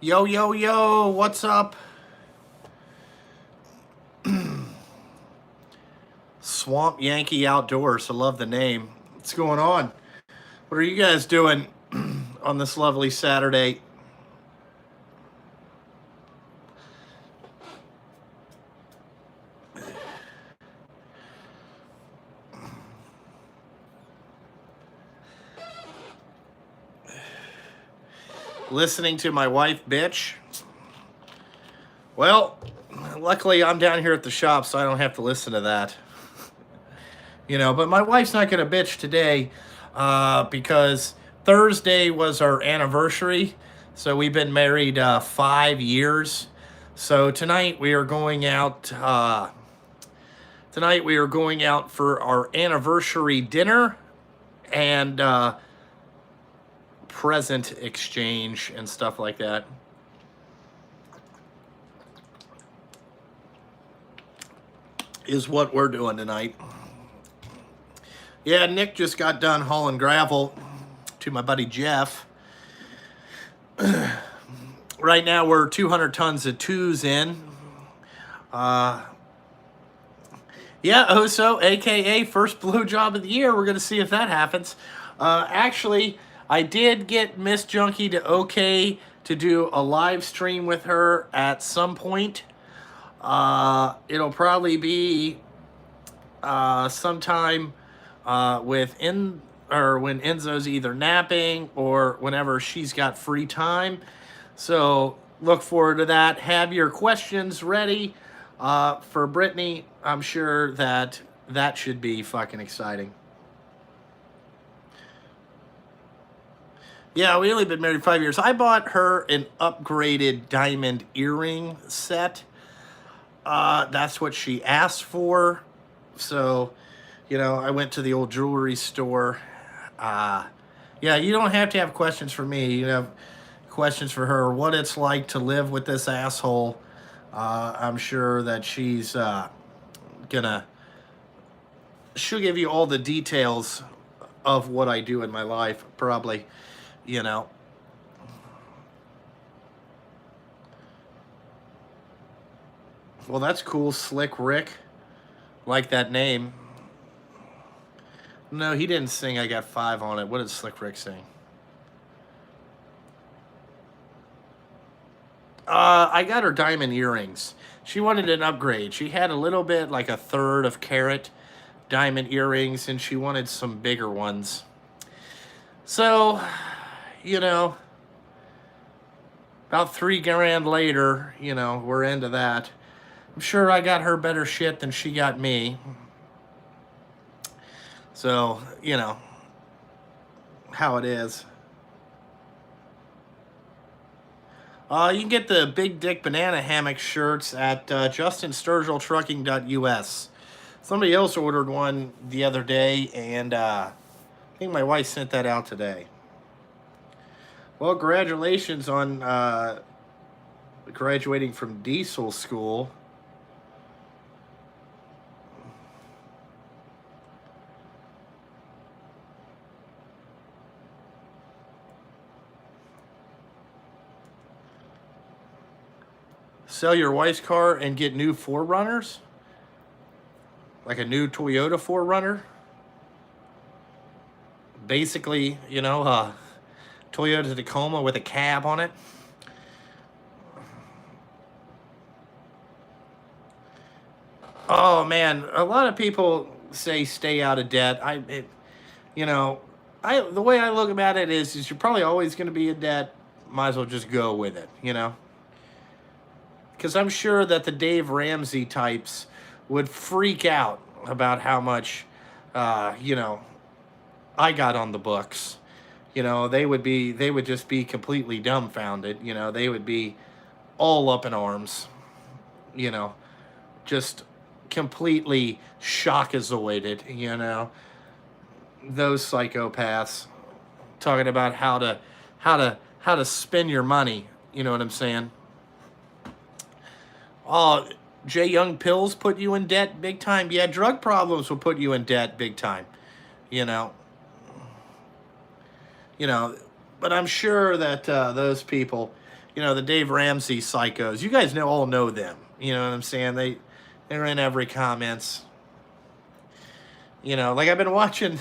Yo, yo, yo, what's up? Swamp Yankee Outdoors. I love the name. What's going on? What are you guys doing on this lovely Saturday? Listening to my wife bitch? Well, luckily I'm down here at the shop, so I don't have to listen to that. But my wife's not going to bitch today because Thursday was our anniversary. So we've been married 5 years. So tonight we are going out. Tonight we are going out for our anniversary dinner and present exchange and stuff like that. Is what we're doing tonight. Yeah, Nick just got done hauling gravel to my buddy Jeff. Right now we're 200 tons of twos in. Yeah, Oso, aka first blue job of the year. We're going to see if that happens. Actually, I did get Miss Junkie to okay to do a live stream with her at some point. It'll probably be sometime when Enzo's either napping or whenever she's got free time. So look forward to that. Have your questions ready for Brittany. I'm sure that should be fucking exciting. Yeah, we only been married 5 years. I bought her an upgraded diamond earring set. That's what she asked for. So, I went to the old jewelry store. Yeah, you don't have to have questions for me. You have questions for her. What it's like to live with this asshole. I'm sure that she's she'll give you all the details of what I do in my life, probably, Well, that's cool. Slick Rick. Like that name. No, he didn't sing I Got Five on It. What did Slick Rick sing? I got her diamond earrings. She wanted an upgrade. She had a little bit, like a third of carat diamond earrings, and she wanted some bigger ones. So, about $3,000 later, we're into that. I'm sure I got her better shit than she got me. So, how it is. You can get the Big Dick Banana Hammock shirts at JustinSturgillTrucking.us. Somebody else ordered one the other day, and I think my wife sent that out today. Well, congratulations on graduating from diesel school. Sell your wife's car and get new 4Runners? Like a new Toyota 4Runner? Basically, Toyota Tacoma with a cab on it. Oh man, a lot of people say stay out of debt. The way I look at it is you're probably always going to be in debt. Might as well just go with it, Because I'm sure that the Dave Ramsey types would freak out about how much, I got on the books. They would just be completely dumbfounded. They would be all up in arms. Just completely shockazoided. Those psychopaths talking about how to spend your money. You know what I'm saying? Oh, J. Young pills put you in debt big time. Yeah, drug problems will put you in debt big time. But I'm sure that those people, the Dave Ramsey psychos. You guys all know them. You know what I'm saying? They're in every comments. Like I've been watching.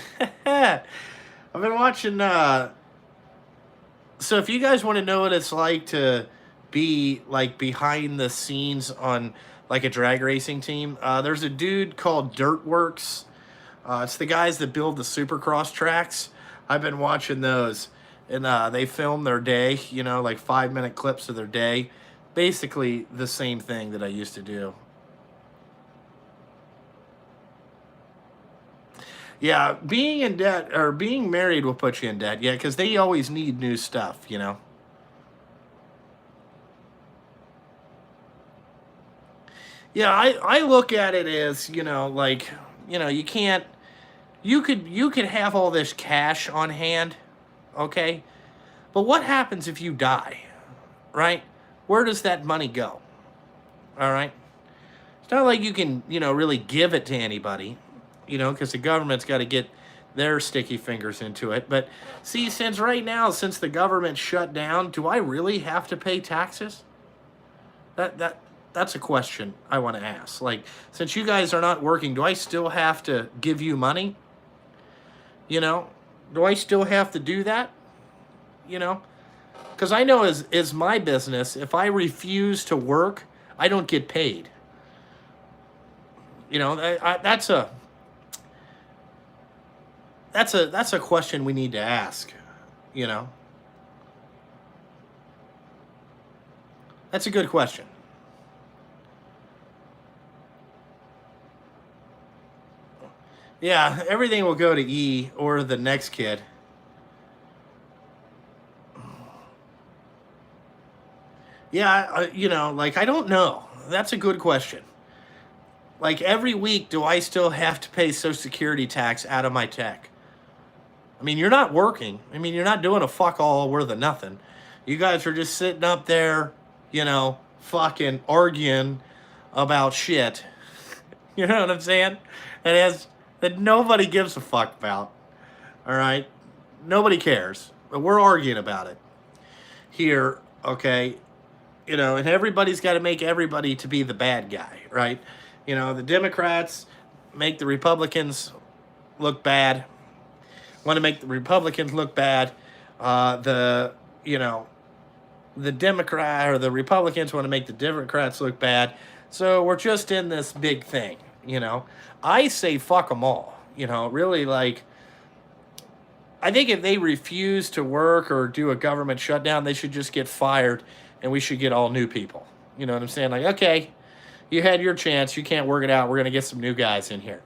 So if you guys want to know what it's like to be like behind the scenes on like a drag racing team, there's a dude called Dirtworks. It's the guys that build the Supercross tracks. I've been watching those, and they film their day, like 5-minute clips of their day. Basically the same thing that I used to do. Yeah, being in debt or being married will put you in debt. Yeah, because they always need new stuff, Yeah, I look at it as, like, you can't, you could have all this cash on hand, okay? But what happens if you die, right? Where does that money go? All right? It's not like you can, really give it to anybody, because the government's got to get their sticky fingers into it. But see, since the government shut down, do I really have to pay taxes? That's a question I want to ask. Like, since you guys are not working, do I still have to give you money? Do I still have to do that? Because I know as my business, if I refuse to work, I don't get paid. That's a question we need to ask. That's a good question. Yeah, everything will go to E or the next kid. Yeah, like I don't know. That's a good question. Like every week, do I still have to pay Social Security tax out of my check? I mean, you're not working. I mean, you're not doing a fuck all worth of nothing. You guys are just sitting up there, fucking arguing about shit. You know what I'm saying? That nobody gives a fuck about. All right? Nobody cares. But we're arguing about it here, okay? And everybody's got to make everybody to be the bad guy, right? The Democrats make the Republicans look bad. Want to make the Republicans look bad. The Democrat or the Republicans want to make the Democrats look bad. So we're just in this big thing, I say fuck them all, really, like, I think if they refuse to work or do a government shutdown, they should just get fired and we should get all new people. You know what I'm saying? Like, okay, you had your chance. You can't work it out. We're going to get some new guys in here.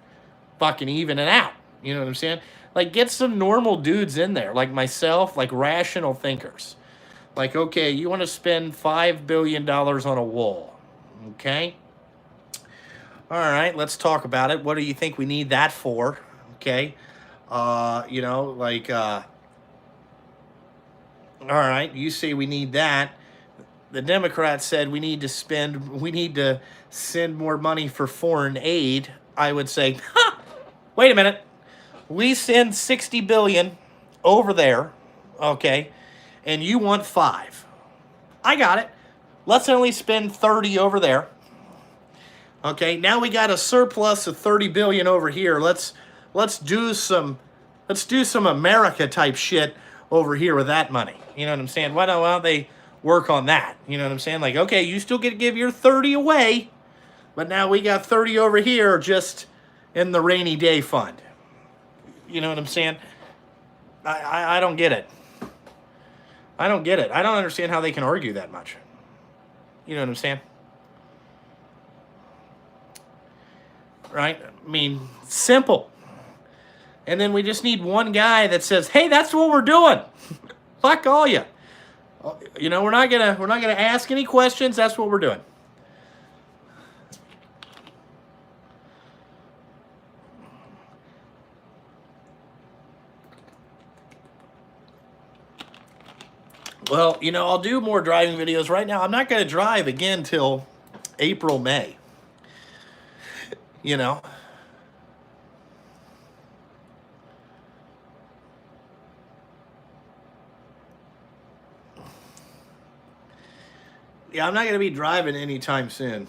Fucking even it out. You know what I'm saying? Like, get some normal dudes in there, like myself, like rational thinkers. Like, okay, you want to spend $5 billion on a wall. Okay? All right, let's talk about it. What do you think we need that for? Okay? All right, you say we need that. The Democrats said we need to send more money for foreign aid. I would say, wait a minute. We send 60 billion over there, okay, and you want 5. I got it. Let's only spend 30 over there. Okay, now we got a surplus of 30 billion over here. Let's do some America type shit over here with that money. You know what I'm saying? Why don't they work on that? You know what I'm saying? Like, okay, you still get to give your 30 away, but now we got 30 over here just in the rainy day fund. You know what I'm saying? I don't get it. I don't get it. I don't understand how they can argue that much. You know what I'm saying? Right? I mean, simple. And then we just need one guy that says, "Hey, that's what we're doing." Fuck all you. We're not gonna ask any questions. That's what we're doing. Well, I'll do more driving videos. Right now, I'm not going to drive again till April, May. Yeah, I'm not going to be driving anytime soon.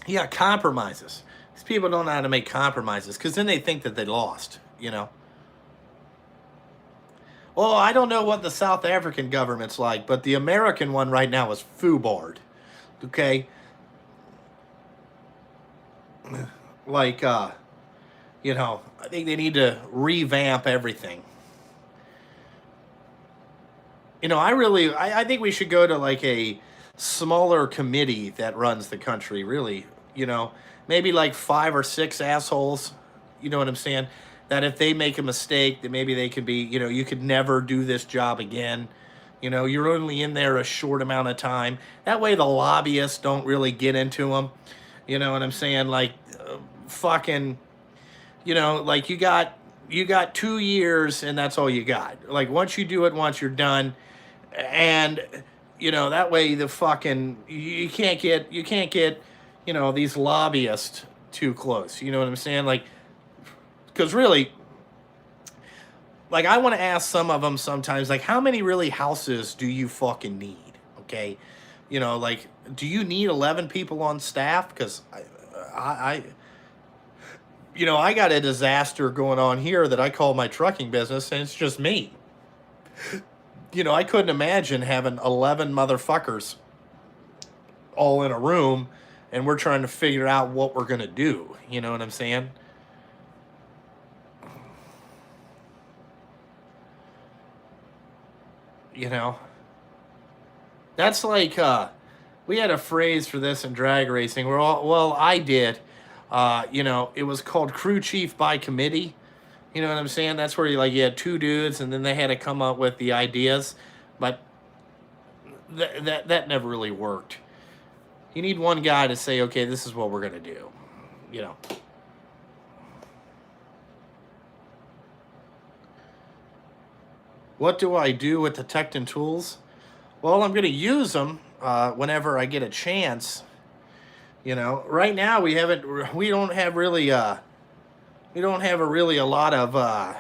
Yeah, compromises. These people don't know how to make compromises because then they think that they lost, you know. Well, I don't know what the South African government's like, but the American one right now is foobarred. Okay? Like, you know, I think they need to revamp everything. You know, I think we should go to like a smaller committee that runs the country, really. You know, maybe like 5 or 6 assholes, you know what I'm saying? That if they make a mistake, that maybe they could be, you know, you could never do this job again. You know, you're only in there a short amount of time. That way the lobbyists don't really get into them. You know what I'm saying? Like, fucking, you know, like you got 2 years and that's all you got. Like once you do it once, you're done. And you know that way the fucking you can't get you know these lobbyists too close, you know what I'm saying, like because really like I want to ask some of them sometimes like how many really houses do you fucking need, okay, you know, like do you need 11 people on staff because I you know I got a disaster going on here that I call my trucking business and it's just me. You know, I couldn't imagine having 11 motherfuckers all in a room and we're trying to figure out what we're going to do. You know what I'm saying? You know, that's like, we had a phrase for this in drag racing. Well, I did. You know, it was called crew chief by committee. You know what I'm saying? That's where you had 2 dudes and then they had to come up with the ideas. But that never really worked. You need one guy to say, okay, this is what we're going to do. You know. What do I do with the Tecton tools? Well, I'm going to use them whenever I get a chance. You know, right now we don't have really a lot of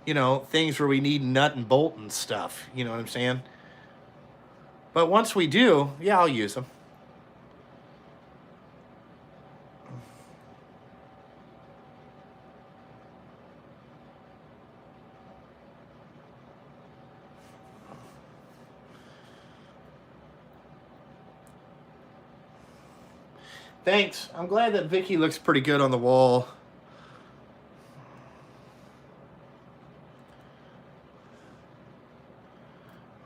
you know, things where we need nut and bolt and stuff. You know what I'm saying? But once we do, yeah, I'll use them. Thanks. I'm glad that Vicky looks pretty good on the wall.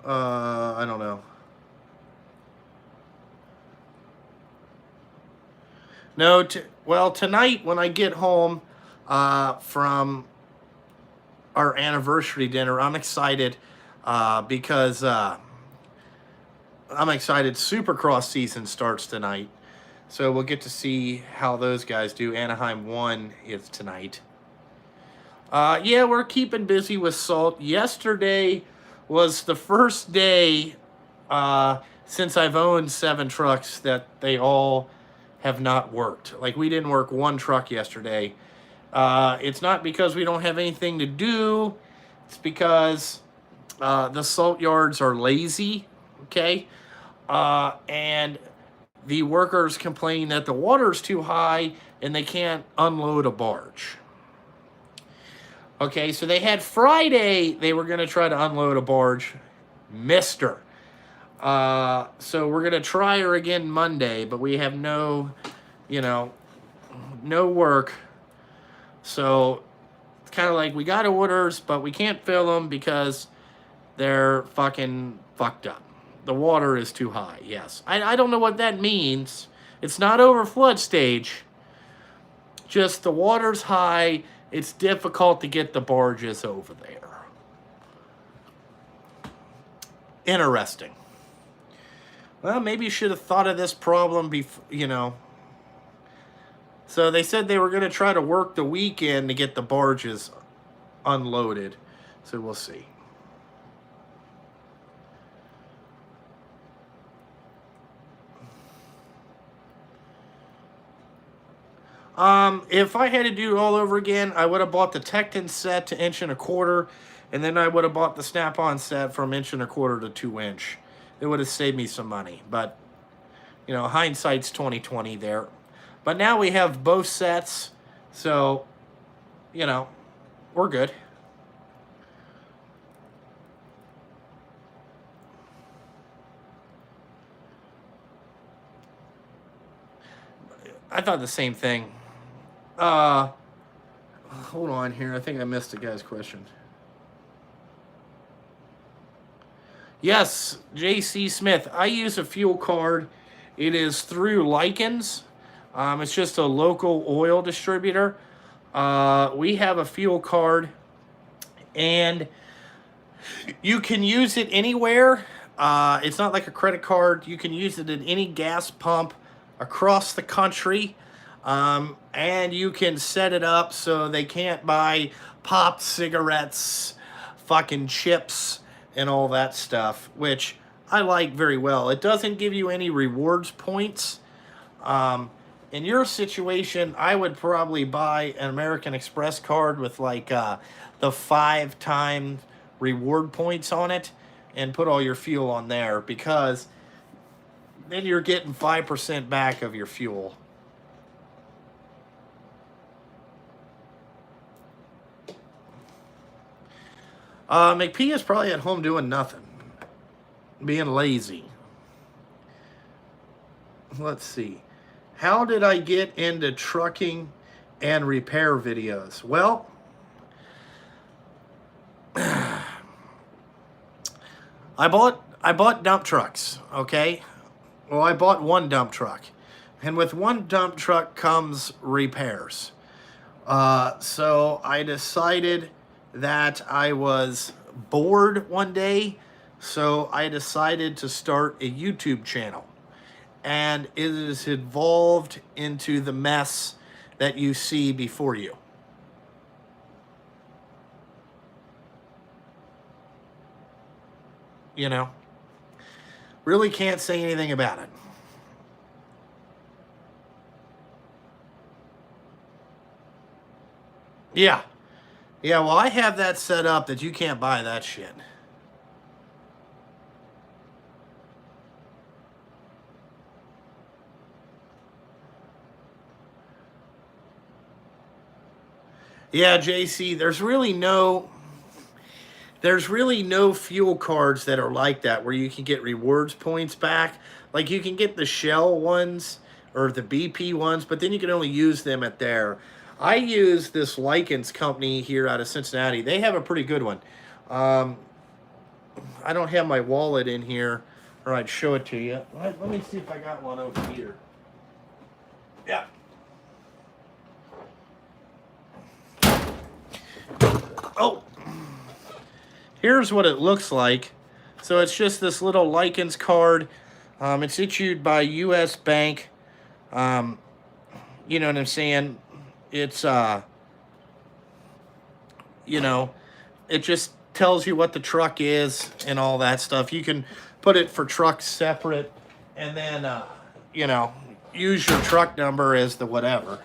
I don't know. No, well, tonight when I get home from our anniversary dinner, I'm excited because I'm excited. Supercross season starts tonight. So we'll get to see how those guys do. Anaheim 1 is tonight. Yeah, we're keeping busy with salt. Yesterday was the first day since I've owned 7 trucks that they all have not worked. Like, we didn't work one truck yesterday. It's not because we don't have anything to do. It's because the salt yards are lazy, okay? And the workers complain that the water's too high and they can't unload a barge. Okay, so they had Friday, they were going to try to unload a barge. Missed her. So we're going to try her again Monday, but we have no work. So it's kind of like we got orders, but we can't fill them because they're fucking fucked up. The water is too high, yes. I don't know what that means. It's not over flood stage. Just the water's high. It's difficult to get the barges over there. Interesting. Well, maybe you should have thought of this problem before, So they said they were going to try to work the weekend to get the barges unloaded. So we'll see. If I had to do it all over again, I would have bought the Tecton set to 1.25 inch And then I would have bought the snap-on set from 1.25 to 2-inch. It would have saved me some money. But, you know, hindsight's 20/20 there. But now we have both sets. So, you know, we're good. I thought the same thing. Hold on here. I think I missed a guy's question. Yes, JC Smith. I use a fuel card. It is through Likens. It's just a local oil distributor. We have a fuel card, and you can use it anywhere. It's not like a credit card. You can use it at any gas pump across the country. And you can set it up so they can't buy popped cigarettes, fucking chips, and all that stuff, which I like very well. It doesn't give you any rewards points. In your situation, I would probably buy an American Express card with like the 5-time reward points on it and put all your fuel on there, because then you're getting 5% back of your fuel. McP is probably at home doing nothing, being lazy. Let's see. How did I get into trucking and repair videos? Well, I bought dump trucks, okay? Well, I bought one dump truck. And with one dump truck comes repairs. So I decided that I was bored one day, so I decided to start a YouTube channel. And it has evolved into the mess that you see before you. You know? Really can't say anything about it. Yeah. Yeah, well, I have that set up that you can't buy that shit. Yeah, JC, there's really no fuel cards that are like that where you can get rewards points back. Like, you can get the Shell ones or the BP ones, but then you can only use them at there. I use this Likens company here out of Cincinnati. They have a pretty good one. I don't have my wallet in here, or I'd show it to you. Let me see if I got one over here. Yeah. Oh. Here's what it looks like. So it's just this little Likens card. It's issued by U.S. Bank. You know what I'm saying? It's, you know, it just tells you what the truck is and all that stuff. You can put it for trucks separate and then, you know, use your truck number as the whatever.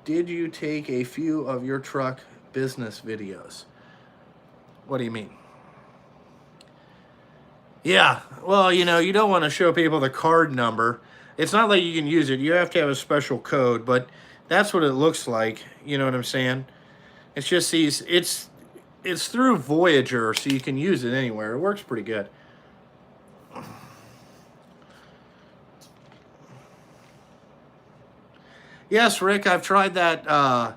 Did you take a few of your truck business videos? What do you mean? Yeah, well, you know, you don't want to show people the card number. It's not like you can use it. You have to have a special code, but that's what it looks like. You know what I'm saying? It's just these, it's through Voyager, so you can use it anywhere. It works pretty good. Yes, Rick, I've tried that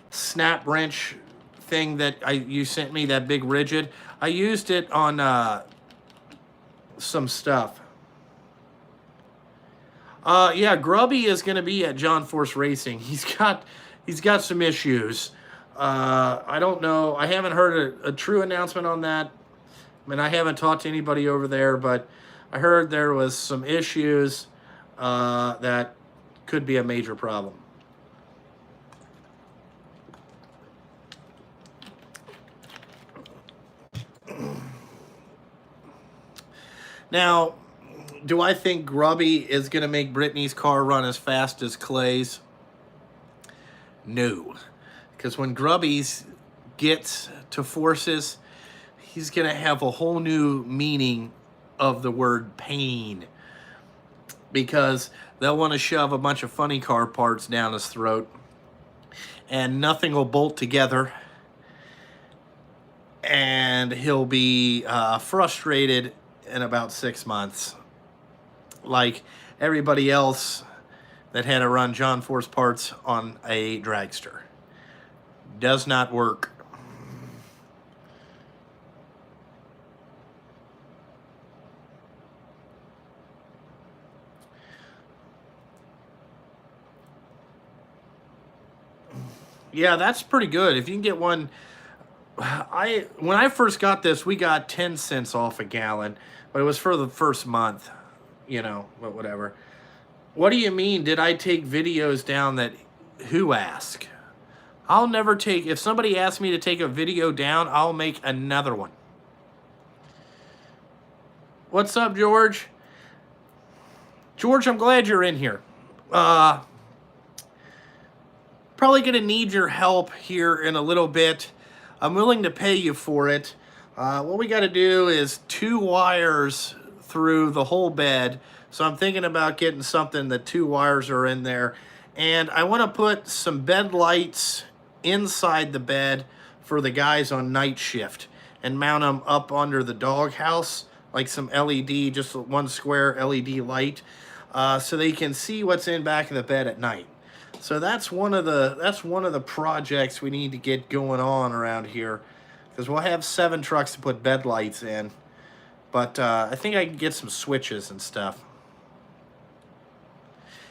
snap wrench thing that you sent me, that big rigid. I used it on some stuff. Yeah, Grubby is going to be at John Force Racing. He's got some issues. I don't know. I haven't heard a true announcement on that. I mean, I haven't talked to anybody over there, but I heard there was some issues that could be a major problem. Now, Do I think Grubby is going to make Brittany's car run as fast as Clay's? No. Because when Grubby's gets to forces, he's going to have a whole new meaning of the word pain. Because they'll want to shove a bunch of funny car parts down his throat. And nothing will bolt together. And he'll be frustrated in about 6 months. Like everybody else that had to run John Force parts on a dragster. Does not work. Yeah, that's pretty good. If you can get one, when I first got this, we got 10 cents off a gallon, but it was for the first month, you know, but whatever. What do you mean, did I take videos down that, who asked? I'll never take, if somebody asks me to take a video down, I'll make another one. What's up, George? George, I'm glad you're in here. Probably going to need your help here in a little bit. I'm willing to pay you for it. What we got to do is 2 wires through the whole bed. So I'm thinking about getting something that 2 wires are in there. And I want to put some bed lights inside the bed for the guys on night shift and mount them up under the doghouse, like some LED, just one square LED light, so they can see what's in back of the bed at night. So that's one of the projects we need to get going on around here, because we'll have 7 trucks to put bed lights in. But I think I can get some switches and stuff.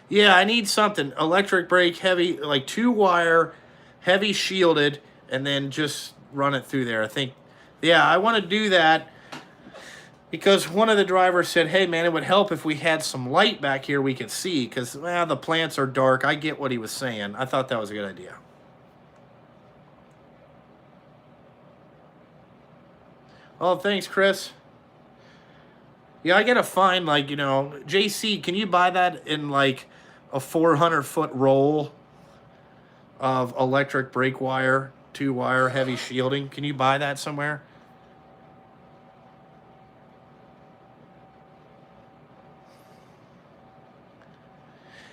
Yeah, I need something. Electric brake, heavy, like 2 wire, heavy shielded, and then just run it through there. I think, yeah, I want to do that because one of the drivers said, hey, man, it would help if we had some light back here we could see, because, well, the plants are dark. I get what he was saying. I thought that was a good idea. Oh, thanks, Chris. Yeah, I got to find, like, you know, JC, can you buy that in, like, a 400-foot roll of electric brake wire, 2 wire, heavy shielding? Can you buy that somewhere?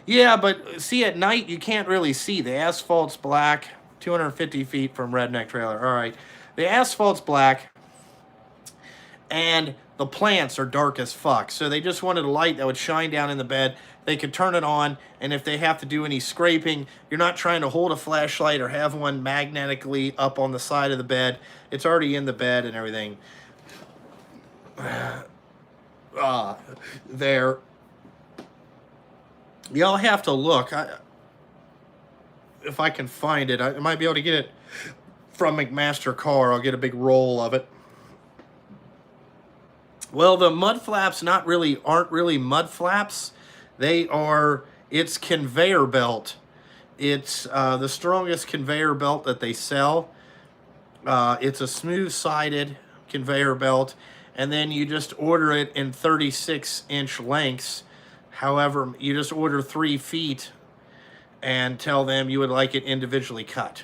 Yeah, but see, at night, you can't really see. The asphalt's black, 250 feet from Redneck Trailer. All right. The asphalt's black, and the plants are dark as fuck. So they just wanted a light that would shine down in the bed. They could turn it on, and if they have to do any scraping, you're not trying to hold a flashlight or have one magnetically up on the side of the bed. It's already in the bed and everything. There. Y'all have to look. If I can find it, I might be able to get it from McMaster Car. I'll get a big roll of it. Well, the mud flaps aren't really mud flaps. It's conveyor belt. It's the strongest conveyor belt that they sell. It's a smooth-sided conveyor belt, and then you just order it in 36-inch lengths. However, you just order 3 feet and tell them you would like it individually cut.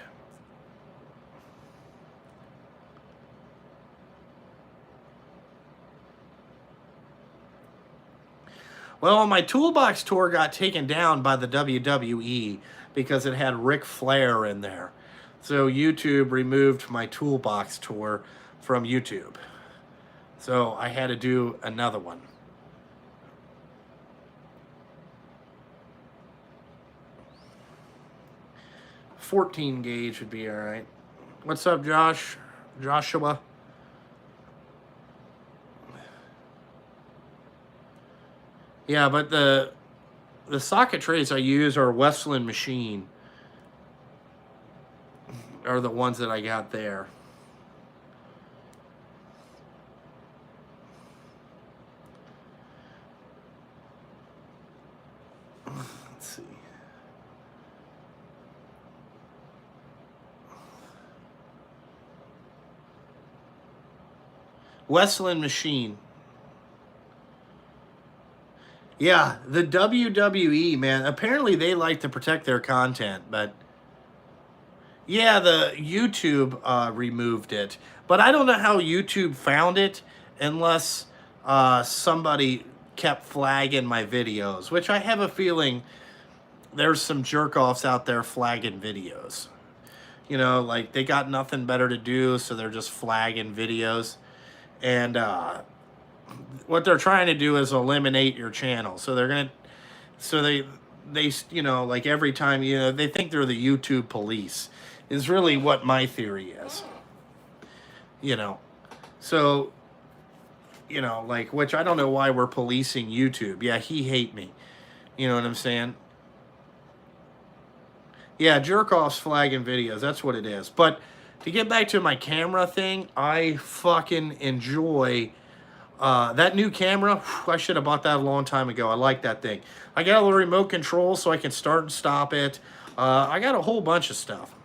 Well, my toolbox tour got taken down by the WWE because it had Ric Flair in there. So YouTube removed my toolbox tour from YouTube. So I had to do another one. .14 gauge would be all right. What's up, Josh? Joshua? Yeah, but the socket trays I use are Westland Machine. Are the ones that I got there. Let's see. Westland Machine. Yeah, the WWE, man. Apparently they like to protect their content, but yeah, the YouTube removed it. But I don't know how YouTube found it unless somebody kept flagging my videos, which I have a feeling there's some jerk offs out there flagging videos. You know, like they got nothing better to do, so they're just flagging videos. And what they're trying to do is eliminate your channel. So they're gonna, so they you know, like every time, you know, they think they're the YouTube police. Is really what my theory is. You know, so you know, like, which I don't know why we're policing YouTube. Yeah, he hate me. You know what I'm saying? Yeah, jerk offs flagging videos. That's what it is. But to get back to my camera thing, I fucking enjoy that new camera. I should have bought that a long time ago. I like that thing. I got a little remote control so I can start and stop it. I got a whole bunch of stuff.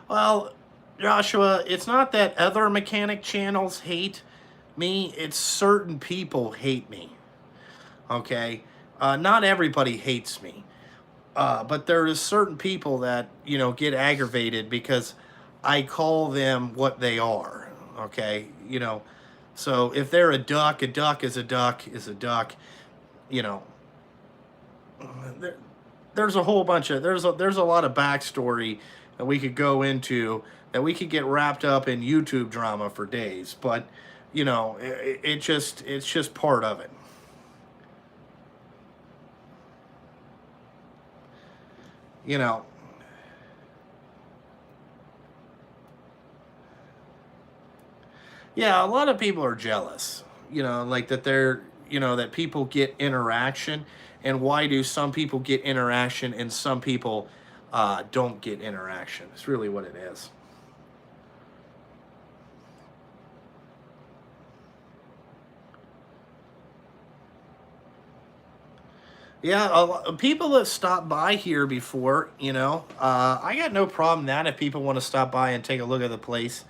Well, Joshua, it's not that other mechanic channels hate me. It's certain people hate me. Okay? Not everybody hates me. But there is certain people that, you know, get aggravated because I call them what they are. Okay? You know, so if they're a duck is a duck is a duck. You know, there's a whole bunch of, there's a lot of backstory that we could go into, that we could get wrapped up in YouTube drama for days. But, you know, it's just part of it. You know, yeah, a lot of people are jealous, you know, like that they're, you know, that people get interaction. And why do some people get interaction and some people don't get interaction? It's really what it is. Yeah, people that stopped by here before, you know, I got no problem that if people want to stop by and take a look at the place.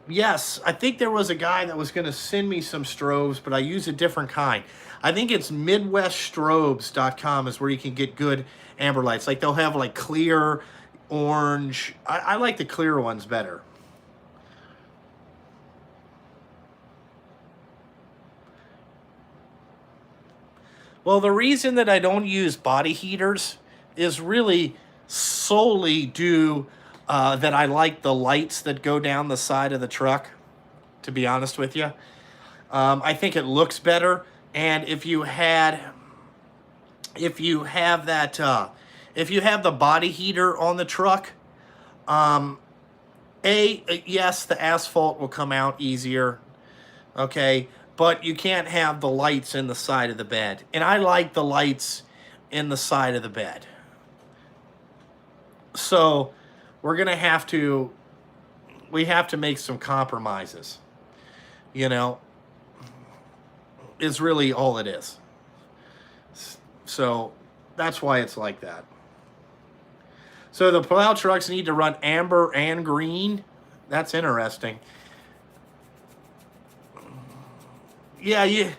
Yes, I think there was a guy that was going to send me some strobes, but I use a different kind. I think it's midweststrobes.com is where you can get good amber lights. Like they'll have like clear, orange. I like the clear ones better. Well, the reason that I don't use body heaters is really solely due that I like the lights that go down the side of the truck, to be honest with you. I think it looks better. And if you have that, if you have the body heater on the truck, yes, the asphalt will come out easier. Okay. But you can't have the lights in the side of the bed. And I like the lights in the side of the bed. So we're going to have to, we have to make some compromises. You know, is really all it is. So that's why it's like that. So the plow trucks need to run amber and green. That's interesting. Yeah, you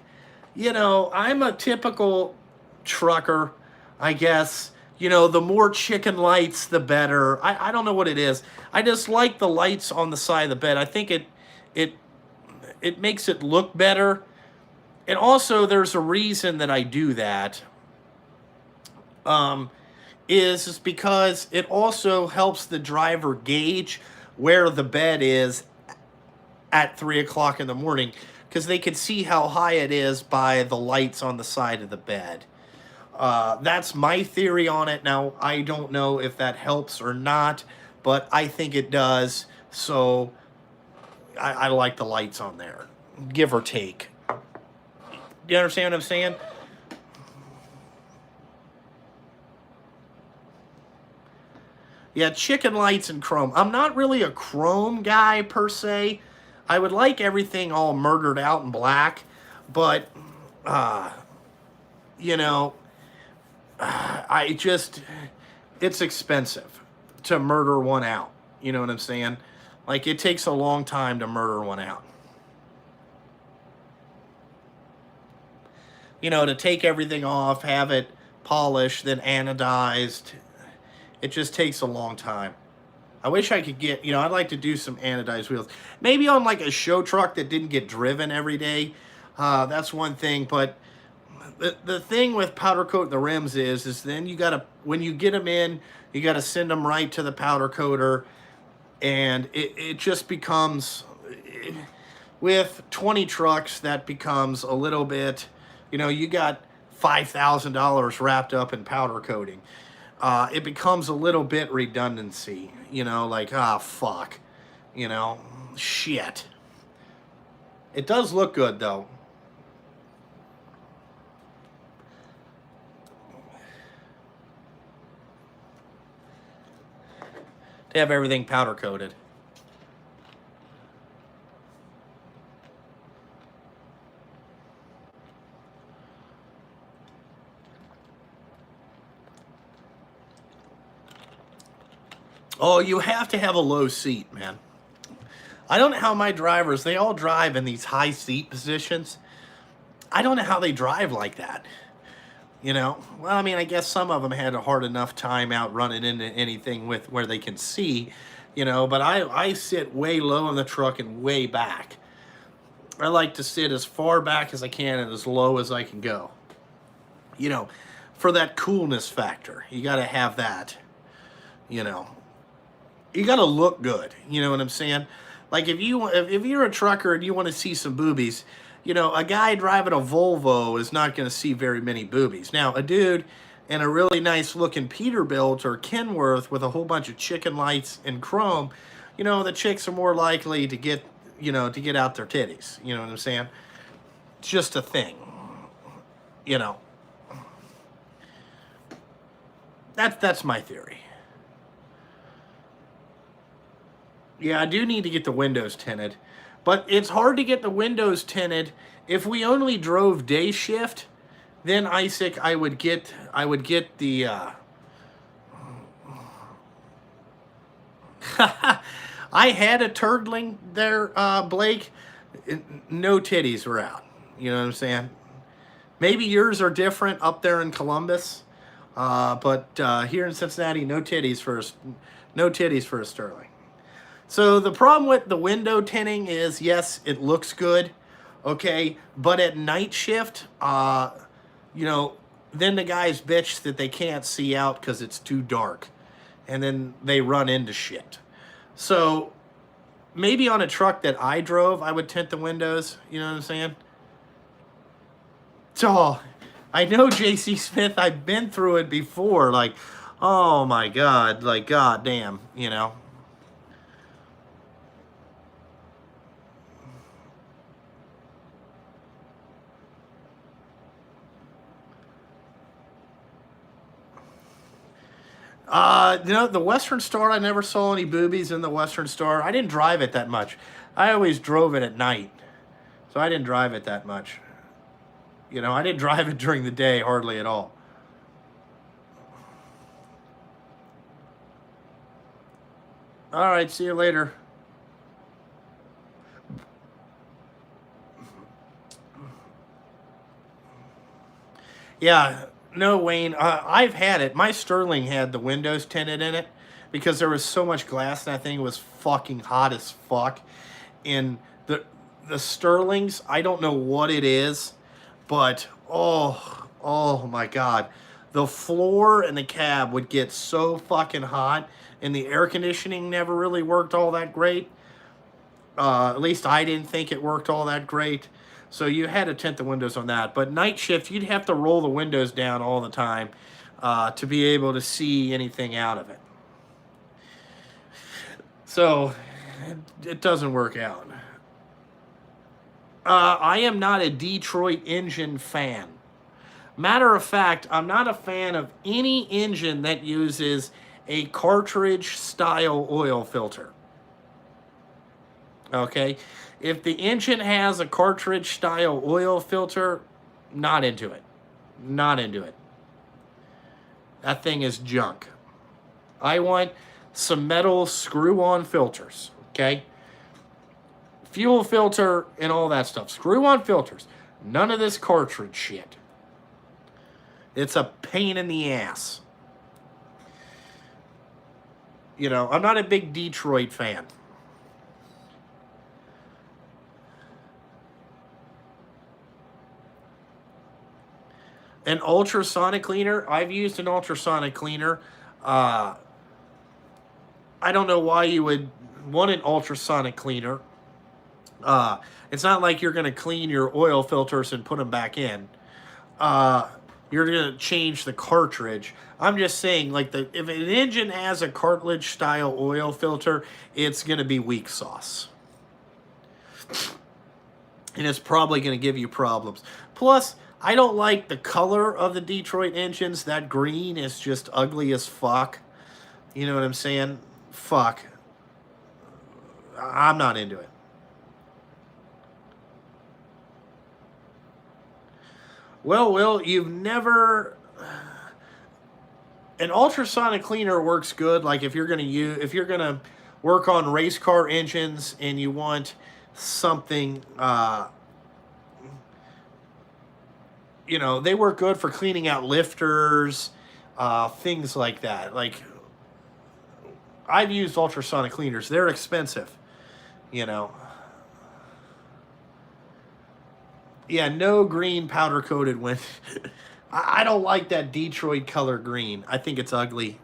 know, I'm a typical trucker, I guess. You know, the more chicken lights, the better. I don't know what it is. I just like the lights on the side of the bed. I think it it makes it look better. And also, there's a reason that I do that. Is because it also helps the driver gauge where the bed is at 3 o'clock in the morning, because they can see how high it is by the lights on the side of the bed. That's my theory on it. Now, I don't know if that helps or not, but I think it does. So I like the lights on there, give or take. Do you understand what I'm saying? Yeah, chicken lights and chrome. I'm not really a chrome guy per se. I would like everything all murdered out in black, but you know, I just, it's expensive to murder one out. You know what I'm saying? Like, it takes a long time to murder one out. You know, to take everything off, have it polished, then anodized. It just takes a long time. I wish I could get, you know, I'd like to do some anodized wheels. Maybe on like a show truck that didn't get driven every day. That's one thing. But the thing with powder coat the rims is then you got to, when you get them in, you got to send them right to the powder coater. And it just becomes, with 20 trucks, that becomes a little bit, you know, you got $5,000 wrapped up in powder coating. It becomes a little bit redundancy, you know, like, fuck, you know, shit. It does look good, though. To have everything powder coated. Oh, you have to have a low seat, man. I don't know how my drivers, they all drive in these high seat positions. I don't know how they drive like that. You know, well, I mean, I guess some of them had a hard enough time out running into anything with where they can see, you know, but I sit way low in the truck and way back. I like to sit as far back as I can and as low as I can go. You know, for that coolness factor, you got to have that, you know. You got to look good, you know what I'm saying? Like if you're a trucker and you want to see some boobies, you know, a guy driving a Volvo is not going to see very many boobies. Now, a dude in a really nice looking Peterbilt or Kenworth with a whole bunch of chicken lights and chrome, you know, the chicks are more likely to get, you know, to get out their titties. You know what I'm saying? It's just a thing, you know. That's my theory. Yeah, I do need to get the windows tinted. But it's hard to get the windows tinted. If we only drove day shift, then Isaac, I would get the I had a turdling there, Blake. No titties were out. You know what I'm saying? Maybe yours are different up there in Columbus, but here in Cincinnati, no titties for a Sterling. So the problem with the window tinting is, yes, it looks good, okay, but at night shift, you know, then the guys bitch that they can't see out because it's too dark, and then they run into shit. So maybe on a truck that I drove, I would tint the windows, you know what I'm saying? So I know J.C. Smith, I've been through it before, like, oh my God, like, goddamn, you know. You know, the Western Star, I never saw any boobies in the Western Star. I didn't drive it that much. I always drove it at night. So I didn't drive it that much. You know, I didn't drive it during the day hardly at all. All right, see you later. Yeah, no, Wayne. I've had it. My Sterling had the windows tinted in it because there was so much glass, and that thing was fucking hot as fuck. And the Sterlings, I don't know what it is, but oh my God, the floor and the cab would get so fucking hot, and the air conditioning never really worked all that great. At least I didn't think it worked all that great. So you had to tint the windows on that. But night shift, you'd have to roll the windows down all the time to be able to see anything out of it. So it doesn't work out. I am not a Detroit engine fan. Matter of fact, I'm not a fan of any engine that uses a cartridge style oil filter. Okay? If the engine has a cartridge style oil filter, not into it. Not into it. That thing is junk. I want some metal screw-on filters. Okay? Fuel filter and all that stuff. Screw on filters. None of this cartridge shit. It's a pain in the ass. You know, I'm not a big Detroit fan. An ultrasonic cleaner. I've used an ultrasonic cleaner. I don't know why you would want an ultrasonic cleaner. It's not like you're going to clean your oil filters and put them back in. You're going to change the cartridge. I'm just saying, like, if an engine has a cartridge style oil filter, it's going to be weak sauce. And it's probably going to give you problems. Plus, I don't like the color of the Detroit engines. That green is just ugly as fuck. You know what I'm saying? Fuck. I'm not into it. Well, Will, you've never... An ultrasonic cleaner works good. Like if you're gonna work on race car engines and you want something, you know, they work good for cleaning out lifters, things like that. Like I've used ultrasonic cleaners. They're expensive, you know. Yeah, no green powder coated when. I don't like that Detroit color green. I think it's ugly.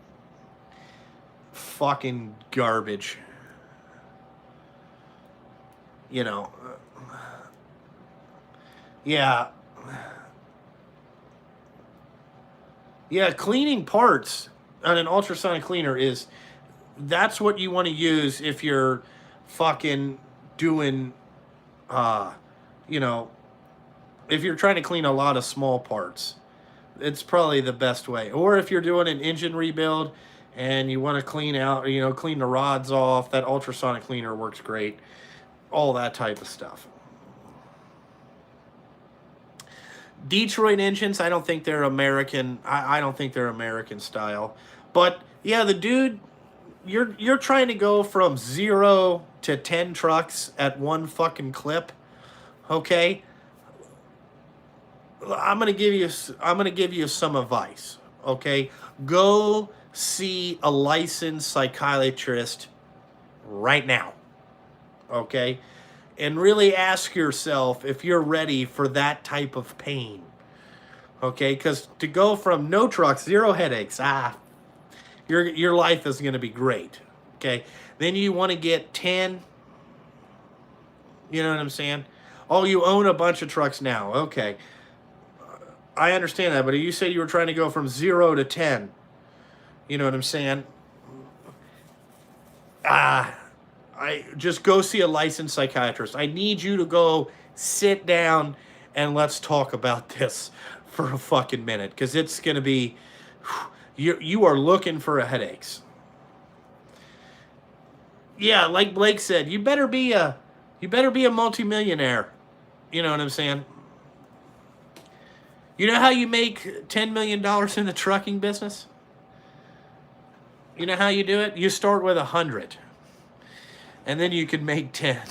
Fucking garbage. You know. Yeah. Yeah, cleaning parts on an ultrasonic cleaner that's what you want to use if you're fucking doing, you know, if you're trying to clean a lot of small parts. It's probably the best way. Or if you're doing an engine rebuild and you want to clean out, you know, clean the rods off, that ultrasonic cleaner works great. All that type of stuff. Detroit engines, I don't think they're American. I don't think they're American style. But yeah, the dude, you're trying to go from 0 to 10 trucks at one fucking clip. Okay? I'm gonna give you some advice. Okay, go see a licensed psychiatrist right now. Okay, and really ask yourself if you're ready for that type of pain. Okay, because to go from no trucks, 0 headaches, your life is gonna be great. Okay, then you want to get 10. You know what I'm saying? Oh, you own a bunch of trucks now. Okay. I understand that, but you said you were trying to go from 0 to 10. You know what I'm saying? I just go see a licensed psychiatrist. I need you to go sit down and let's talk about this for a fucking minute, because it's gonna be, you are looking for headaches. Yeah, like Blake said, you better be a multimillionaire. You know what I'm saying? You know how you make $10 million in the trucking business? You know how you do it? You start with 100. And then you can make 10.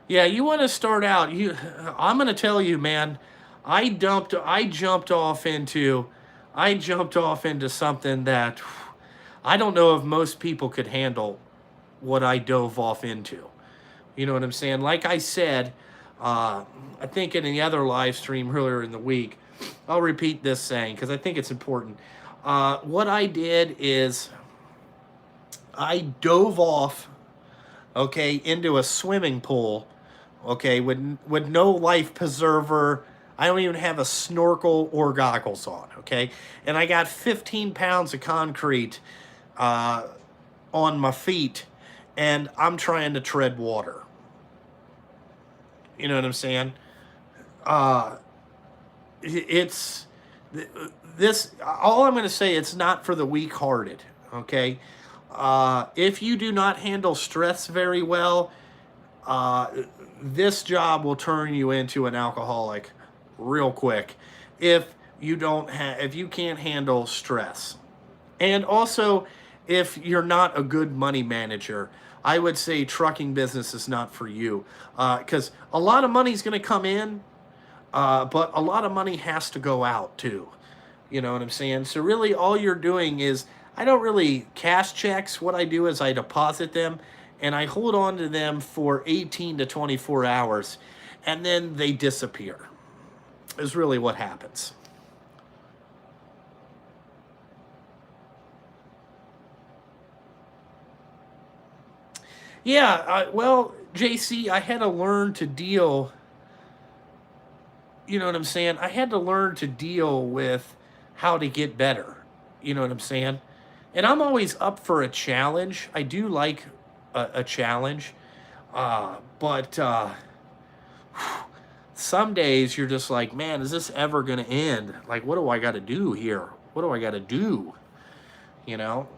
Yeah, you want to start out. I'm going to tell you, man, I jumped off into something that I don't know if most people could handle what I dove off into. You know what I'm saying? Like I said, I think in the other live stream earlier in the week, I'll repeat this saying because I think it's important. What I did is I dove off, okay, into a swimming pool, okay, with no life preserver. I don't even have a snorkel or goggles on, okay? And I got 15 pounds of concrete on my feet, and I'm trying to tread water. You know what I'm saying? It's this. All I'm going to say, it's not for the weak-hearted, okay? If you do not handle stress very well, uh, this job will turn you into an alcoholic real quick if if you can't handle stress. And also, if you're not a good money manager, I would say trucking business is not for you, because a lot of money is going to come in, but a lot of money has to go out too. You know what I'm saying? So really all you're doing is, I don't really cash checks. What I do is I deposit them and I hold on to them for 18 to 24 hours and then they disappear, is really what happens. Yeah, well, JC, I had to learn to deal, you know what I'm saying? I had to learn to deal with how to get better. You know what I'm saying? And I'm always up for a challenge. I do like a challenge. But some days you're just like, man, is this ever going to end? Like, what do I got to do here? What do I got to do? You know?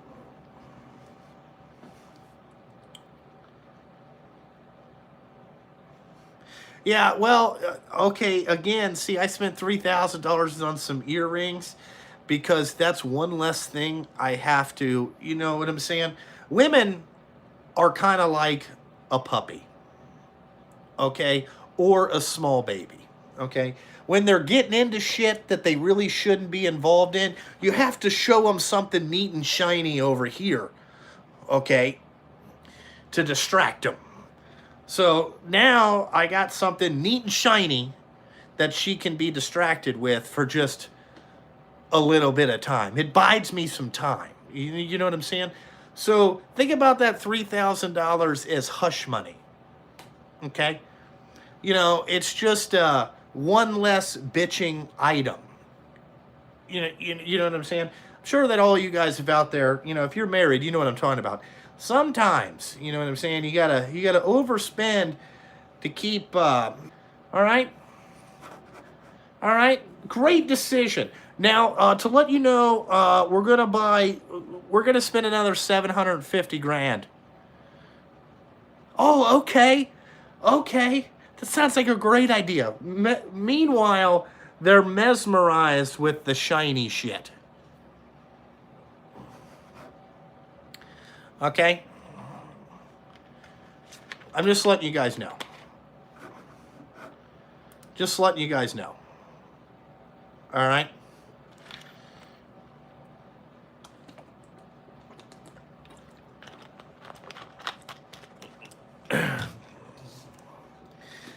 Yeah, well, okay, again, see, I spent $3,000 on some earrings because that's one less thing I have to, you know what I'm saying? Women are kind of like a puppy, okay? Or a small baby, okay? When they're getting into shit that they really shouldn't be involved in, you have to show them something neat and shiny over here, okay? To distract them. So now I got something neat and shiny that she can be distracted with for just a little bit of time. It bides me some time. You know what I'm saying? So think about that $3,000 as hush money. Okay? You know, it's just one less bitching item. You know what I'm saying? I'm sure that all you guys have out there, you know, if you're married, you know what I'm talking about. Sometimes, you know what I'm saying, you gotta overspend to keep all right? All right? Great decision. Now, to let you know, we're gonna spend another 750 grand. Oh, okay. Okay. That sounds like a great idea. Meanwhile, they're mesmerized with the shiny shit. Okay? I'm just letting you guys know. Just letting you guys know. All right?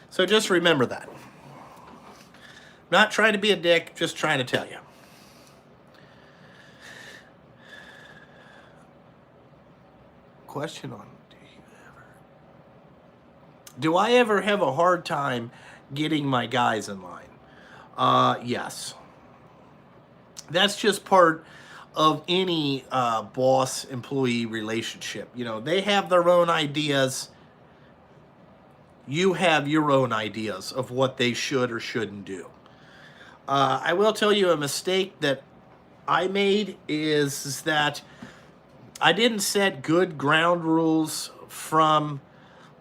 So just remember that. Not trying to be a dick, just trying to tell you. Question on, do I ever have a hard time getting my guys in line? Yes. That's just part of any boss-employee relationship. You know, they have their own ideas. You have your own ideas of what they should or shouldn't do. I will tell you a mistake that I made is that I didn't set good ground rules from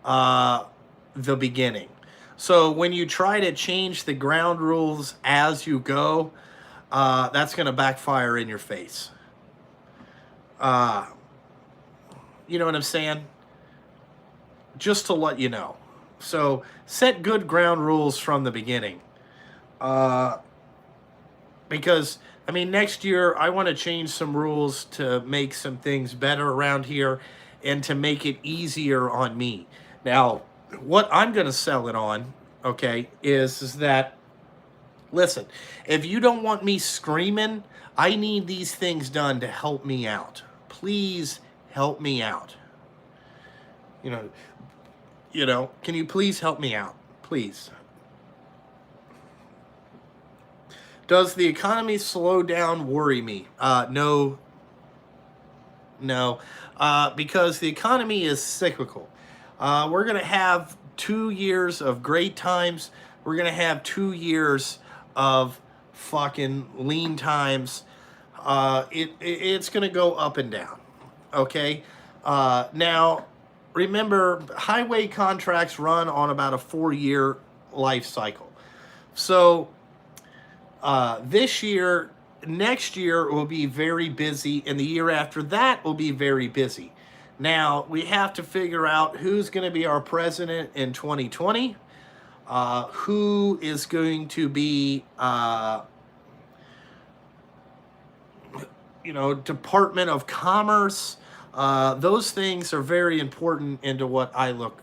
the beginning. So when you try to change the ground rules as you go, that's going to backfire in your face. You know what I'm saying? Just to let you know. So set good ground rules from the beginning. Because, I mean, next year I want to change some rules to make some things better around here and to make it easier on me. Now, what I'm going to sell it on, okay, is that, listen, if you don't want me screaming, I need these things done to help me out. Please help me out. You know, can you please help me out? Please. Does the economy slow down worry me? No. Because the economy is cyclical. We're going to have 2 years of great times. We're going to have 2 years of fucking lean times. It's going to go up and down. Okay? Now, remember, highway contracts run on about a 4-year life cycle. So this year, next year will be very busy, and the year after that will be very busy. Now, we have to figure out who's going to be our president in 2020, who is going to be, Department of Commerce. Those things are very important into what I look,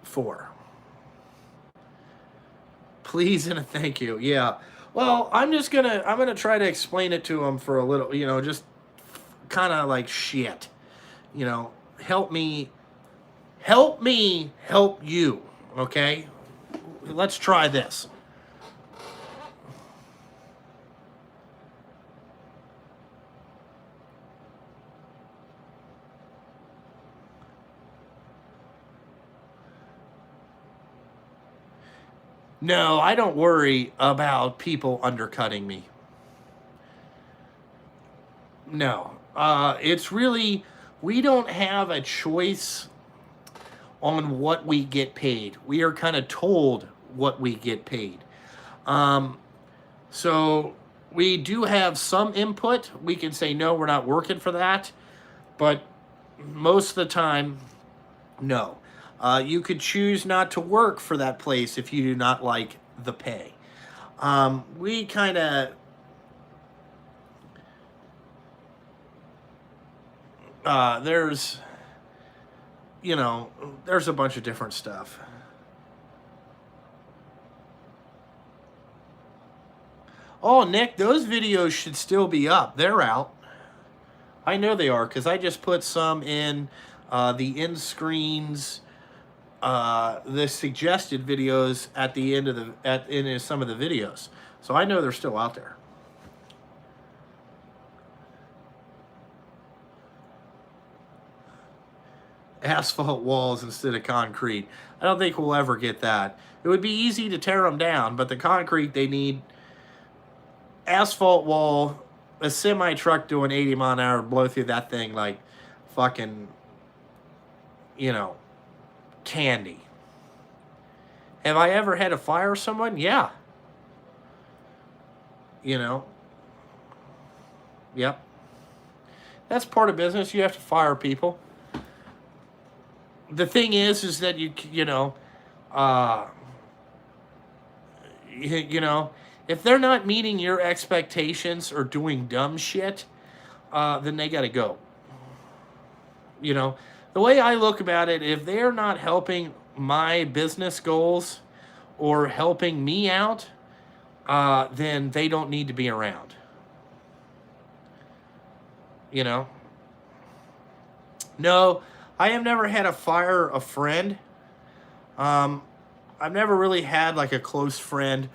for. Please and a thank you. Yeah. Well, I'm gonna try to explain it to them for a little, just kind of like shit. Help me help you. Okay? Let's try this. No, I don't worry about people undercutting me. No. It's really, we don't have a choice on what we get paid. We are kind of told what we get paid. So we do have some input. We can say, no, we're not working for that. But most of the time, no. You could choose not to work for that place if you do not like the pay. We kind of... there's a bunch of different stuff. Oh, Nick, those videos should still be up. They're out. I know they are, because I just put some in the end screens, the suggested videos at the end of in some of the videos. So I know they're still out there. Asphalt walls instead of concrete. I don't think we'll ever get that. It would be easy to tear them down, but the concrete, they need asphalt wall, a semi truck doing 80 mile an hour blow through that thing like fucking, candy. Have I ever had to fire someone? Yeah. Yep. That's part of business. You have to fire people. The thing is that if they're not meeting your expectations or doing dumb shit, then they got to go. The way I look about it, if they're not helping my business goals or helping me out, then they don't need to be around. No, I have never had to fire a friend. I've never really had like a close friend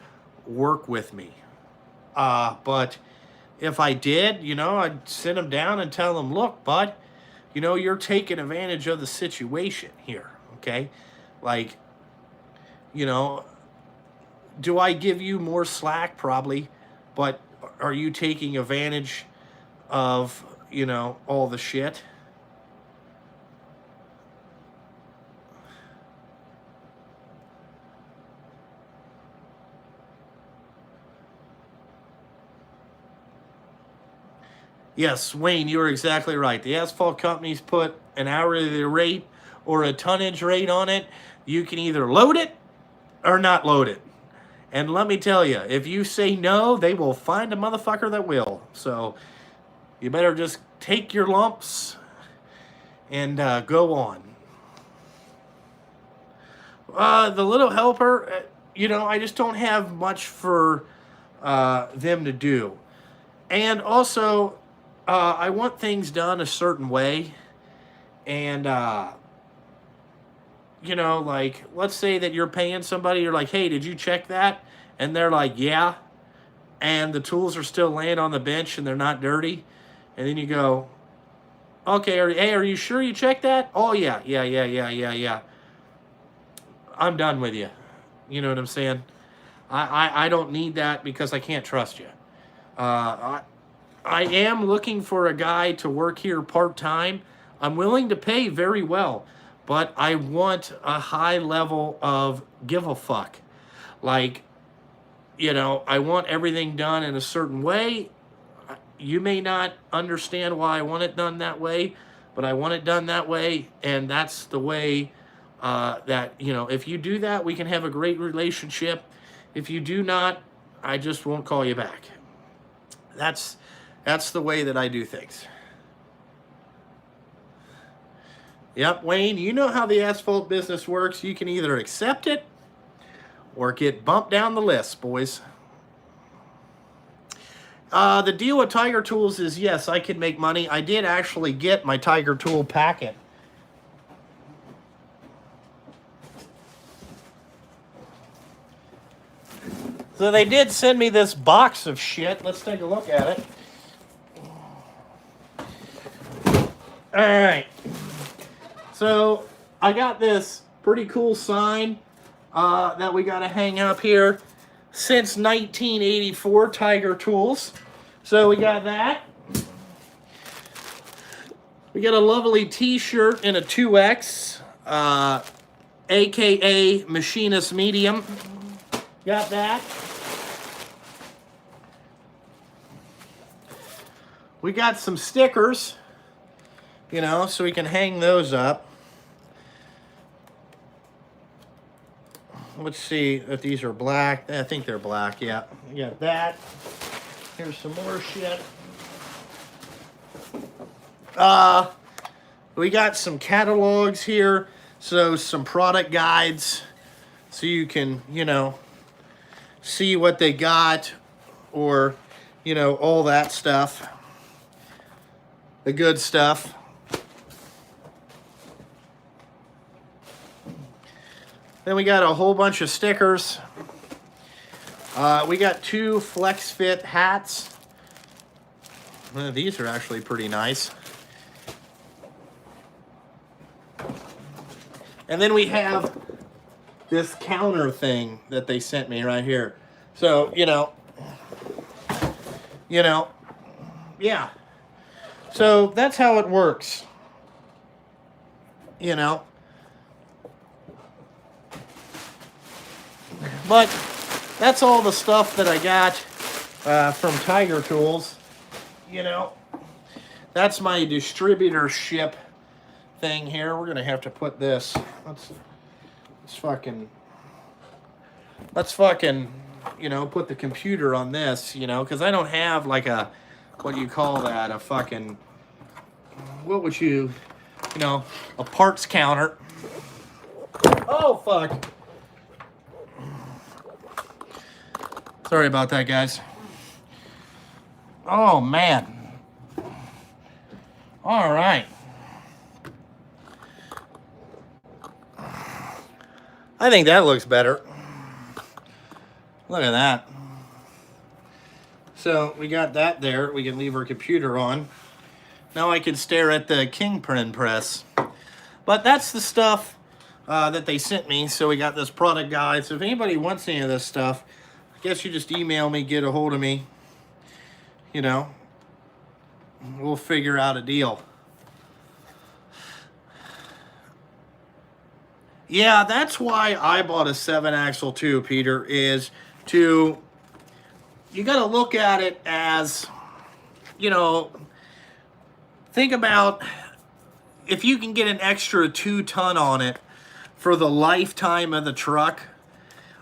work with me. But if I did, I'd sit them down and tell them, look, bud, you're taking advantage of the situation here. Okay. Like, do I give you more slack? Probably. But are you taking advantage of, all the shit? Yes, Wayne, you're exactly right. The asphalt companies put an hourly rate or a tonnage rate on it. You can either load it or not load it. And let me tell you, if you say no, they will find a motherfucker that will. So you better just take your lumps and go on. The little helper, I just don't have much for them to do. And also, I want things done a certain way. And, like, let's say that you're paying somebody, you're like, hey, did you check that? And they're like, yeah. And the tools are still laying on the bench and they're not dirty. And then you go, okay, are you sure you checked that? Oh, yeah. I'm done with you. You know what I'm saying? I don't need that because I can't trust you. I am looking for a guy to work here part-time. I'm willing to pay very well, but I want a high level of give a fuck. Like, you know, I want everything done in a certain way. You may not understand why I want it done that way, but I want it done that way, and that's the way that, you know, if you do that, we can have a great relationship. If you do not, I just won't call you back. That's the way that I do things. Yep, Wayne, you know how the asphalt business works. You can either accept it or get bumped down the list, boys. The deal with Tiger Tools is, yes, I can make money. I did actually get my Tiger Tool packet. So they did send me this box of shit. Let's take a look at it. All right. So I got this pretty cool sign that we got to hang up here. Since 1984, Tiger Tools. So we got that. We got a lovely t-shirt in a 2X, aka Machinist Medium. Got that. We got some stickers, you know, so we can hang those up. Let's see if these are black. I think they're black, yeah. We got that. Here's some more shit. We got some catalogs here, so some product guides, so you can, you know, see what they got, or, you know, all that stuff. The good stuff. Then we got a whole bunch of stickers. We got 2 Flex Fit hats. These are actually pretty nice. And then we have this counter thing that they sent me right here. So, you know, yeah. So that's how it works. You know. But that's all the stuff that I got from Tiger Tools. You know, that's my distributorship thing here. We're gonna have to put this. Let's fucking, you know, put the computer on this. You know, because I don't have like a, what do you call that? A fucking, what would you know, a parts counter. Oh fuck. Sorry about that, guys. Oh, man. All right. I think that looks better. Look at that. So we got that there. We can leave our computer on. Now I can stare at the Kingpin press. But that's the stuff that they sent me. So we got this product guide. So if anybody wants any of this stuff, I guess you just email me, get a hold of me. You know, we'll figure out a deal. Yeah, that's why I bought a 7-axle too, Peter, is to, you got to look at it as, you know, think about if you can get an extra 2-ton on it for the lifetime of the truck,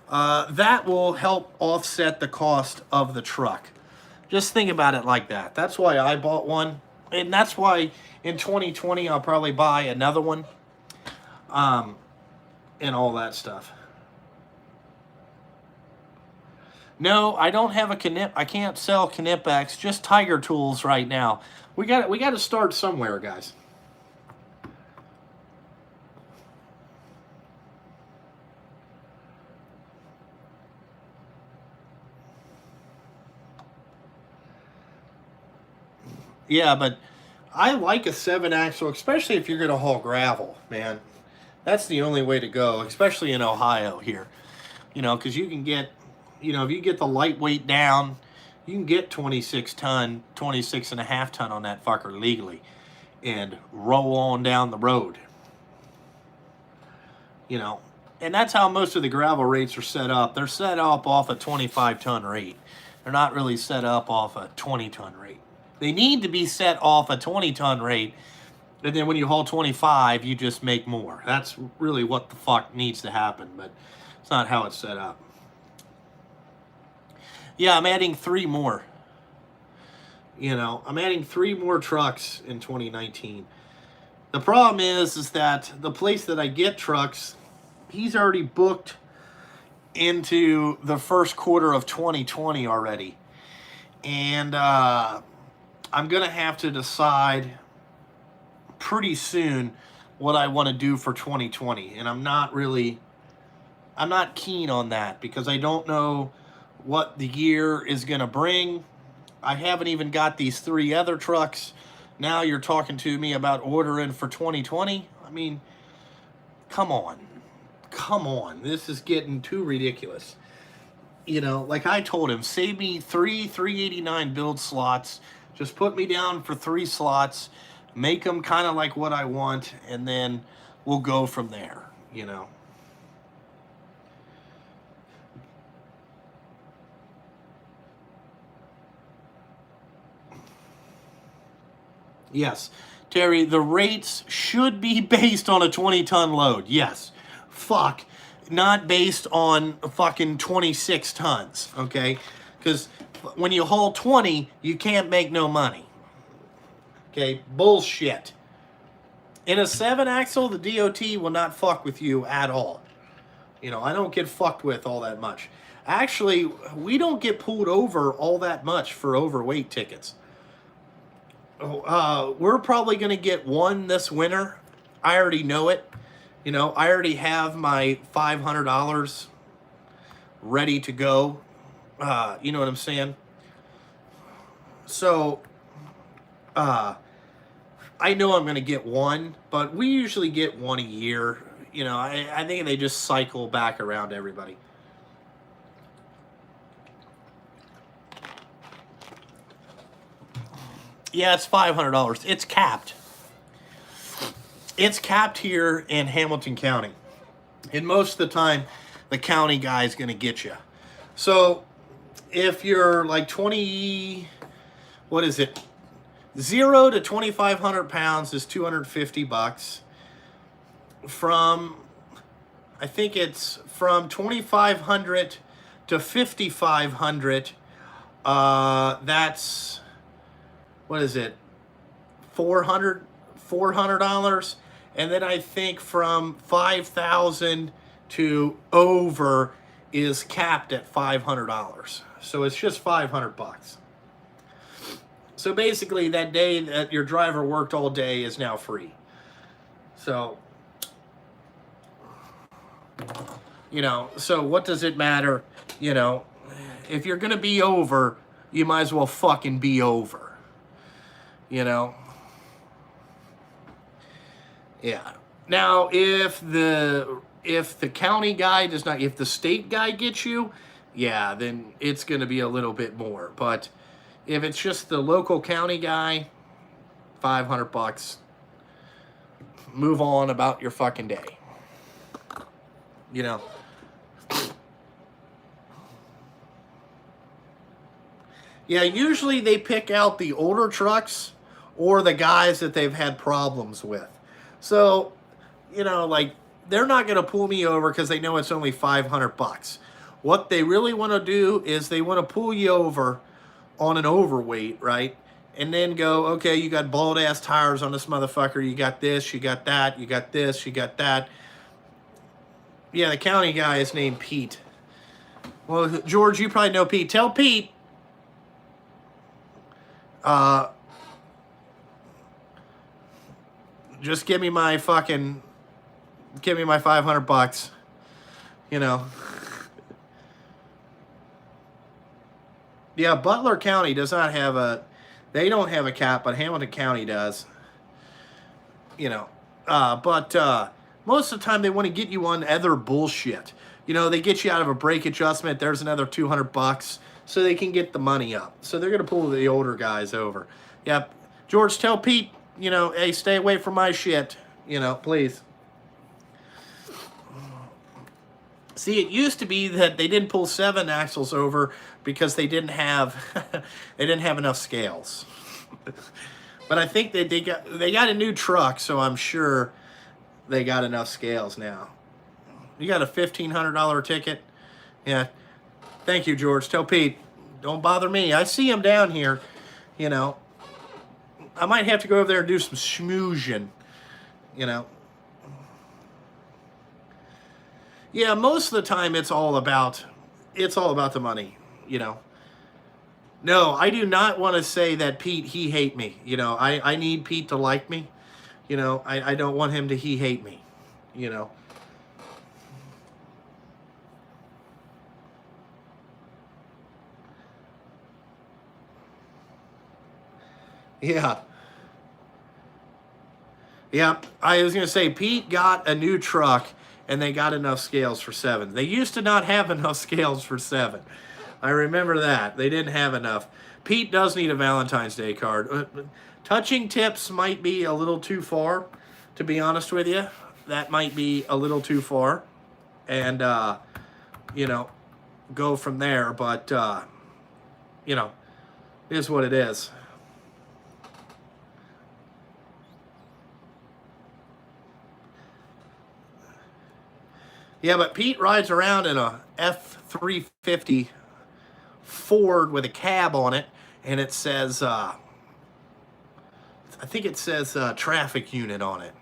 that will help offset the cost of the truck. Just think about it like that. That's why I bought one. And that's why in 2020 I'll probably buy another one. And all that stuff. No, I don't have a Knip. I can't sell Knipex, just Tiger Tools right now. We got to start somewhere, guys. Yeah, but I like a 7-axle, especially if you're going to haul gravel, man. That's the only way to go, especially in Ohio here. You know, because you can get, you know, if you get the lightweight down, You can get 26 ton, 26 and a half ton on that fucker legally and roll on down the road. You know, and that's how most of the gravel rates are set up. They're set up off a 25 ton rate. They're not really set up off a 20 ton rate. They need to be set off a 20 ton rate, and then when you haul 25, you just make more. That's really what the fuck needs to happen, but it's not how it's set up. Yeah, I'm adding 3 more. You know, I'm adding 3 more trucks in 2019. The problem is that the place that I get trucks, he's already booked into the first quarter of 2020 already. And I'm going to have to decide pretty soon what I want to do for 2020. And I'm not keen on that because I don't know what the year is going to bring. I haven't even got these 3 other trucks. Now you're talking to me about ordering for 2020? I mean, come on. Come on. This is getting too ridiculous. You know, like I told him, save me 3 389 build slots. Just put me down for 3 slots. Make them kind of like what I want, and then we'll go from there, you know. Yes, Terry, the rates should be based on a 20-ton load. Yes. Fuck. Not based on fucking 26 tons, okay? Because when you haul 20, you can't make no money. Okay? Bullshit. In a 7-axle, the DOT will not fuck with you at all. You know, I don't get fucked with all that much. Actually, we don't get pulled over all that much for overweight tickets. We're probably going to get 1 this winter. I already know it. You know, I already have my $500 ready to go. You know what I'm saying? So, I know I'm going to get 1, but we usually get 1 a year. You know, I think they just cycle back around everybody. Yeah, it's $500. It's capped. It's capped here in Hamilton County. And most of the time, the county guy is going to get you. So, if you're like 20, what is it? 0 to 2,500 pounds is $250. From, I think it's from 2,500 to 5,500, that's, what is it? $400. And then I think from 5,000 to over is capped at $500. So it's just $500. So basically that day that your driver worked all day is now free. So, you know, so what does it matter? You know, if you're going to be over, you might as well fucking be over. You know? Yeah. Now, if the county guy does not, if the state guy gets you, yeah, then it's going to be a little bit more. But if it's just the local county guy, $500. Move on about your fucking day. You know. Yeah, usually they pick out the older trucks or the guys that they've had problems with. So, you know, like, they're not going to pull me over because they know it's only $500. What they really want to do is they want to pull you over on an overweight, right? And then go, okay, you got bald-ass tires on this motherfucker. You got this, you got that, you got this, you got that. Yeah, the county guy is named Pete. Well, George, you probably know Pete. Tell Pete. Just give me my $500, you know. Yeah, Butler County does not have they don't have a cap, but Hamilton County does. You know, but most of the time they want to get you on other bullshit. You know, they get you out of a brake adjustment. There's another $200. so they can get the money up. So they're going to pull the older guys over. Yep. George, tell Pete, hey, stay away from my shit, please. See, it used to be that they didn't pull 7 axles over because they didn't have enough scales. But I think that they got a new truck, so I'm sure they got enough scales now. You got a $1,500 ticket? Yeah. Thank you, George. Tell Pete, don't bother me. I see him down here, I might have to go over there and do some schmoozing, Yeah, most of the time it's all about the money, No, I do not want to say that Pete, he hate me. I need Pete to like me. I don't want him to he hate me, Yeah. Yep. I was going to say, Pete got a new truck, and they got enough scales for 7. They used to not have enough scales for 7. I remember that. They didn't have enough. Pete does need a Valentine's Day card. Touching tips might be a little too far, to be honest with you. That might be a little too far. And, go from there. But, it is what it is. Yeah, but Pete rides around in a F-350 Ford with a cab on it, and it says, I think it says traffic unit on it,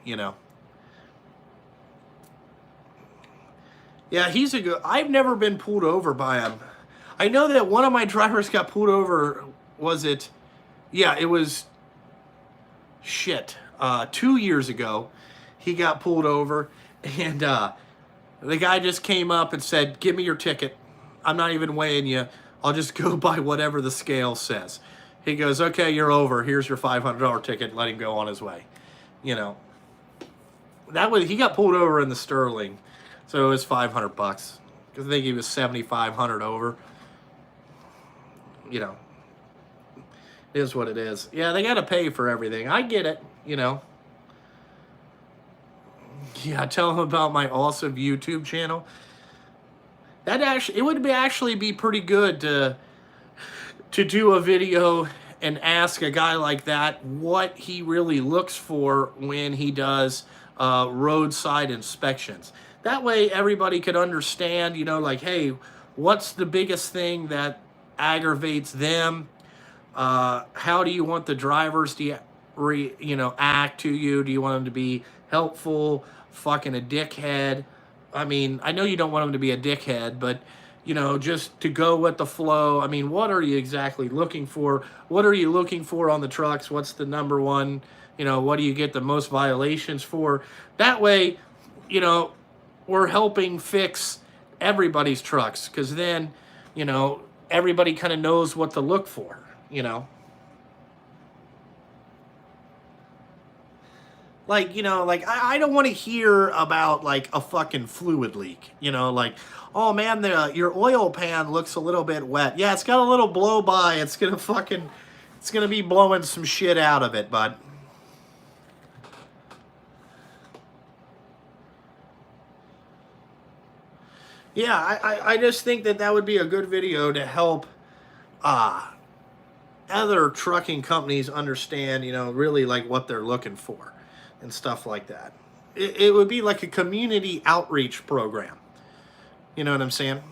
Yeah, he's a good, I've never been pulled over by him. I know that one of my drivers got pulled over, it was, 2 years ago, he got pulled over, and, the guy just came up and said, give me your ticket. I'm not even weighing you. I'll just go by whatever the scale says. He goes, okay, you're over. Here's your $500 ticket. Let him go on his way. He got pulled over in the Sterling. So it was $500. Because I think he was 7,500 over. It is what it is. Yeah, they got to pay for everything. I get it, Yeah, tell him about my awesome YouTube channel. It would actually be pretty good to do a video and ask a guy like that what he really looks for when he does roadside inspections. That way everybody could understand, hey, what's the biggest thing that aggravates them? How do you want the drivers to act to you? Do you want them to be helpful, fucking a dickhead? I mean, I know you don't want them to be a dickhead, but, just to go with the flow. I mean, what are you exactly looking for? What are you looking for on the trucks? What's the number one? What do you get the most violations for? That way, we're helping fix everybody's trucks, because then, everybody kind of knows what to look for, Like, I don't want to hear about, like, a fucking fluid leak. Like, oh, man, your oil pan looks a little bit wet. Yeah, it's got a little blow by. It's going to be blowing some shit out of it, bud. Yeah, I just think that would be a good video to help other trucking companies understand, really, like, what they're looking for. And stuff like that. It would be like a community outreach program. You know what I'm saying?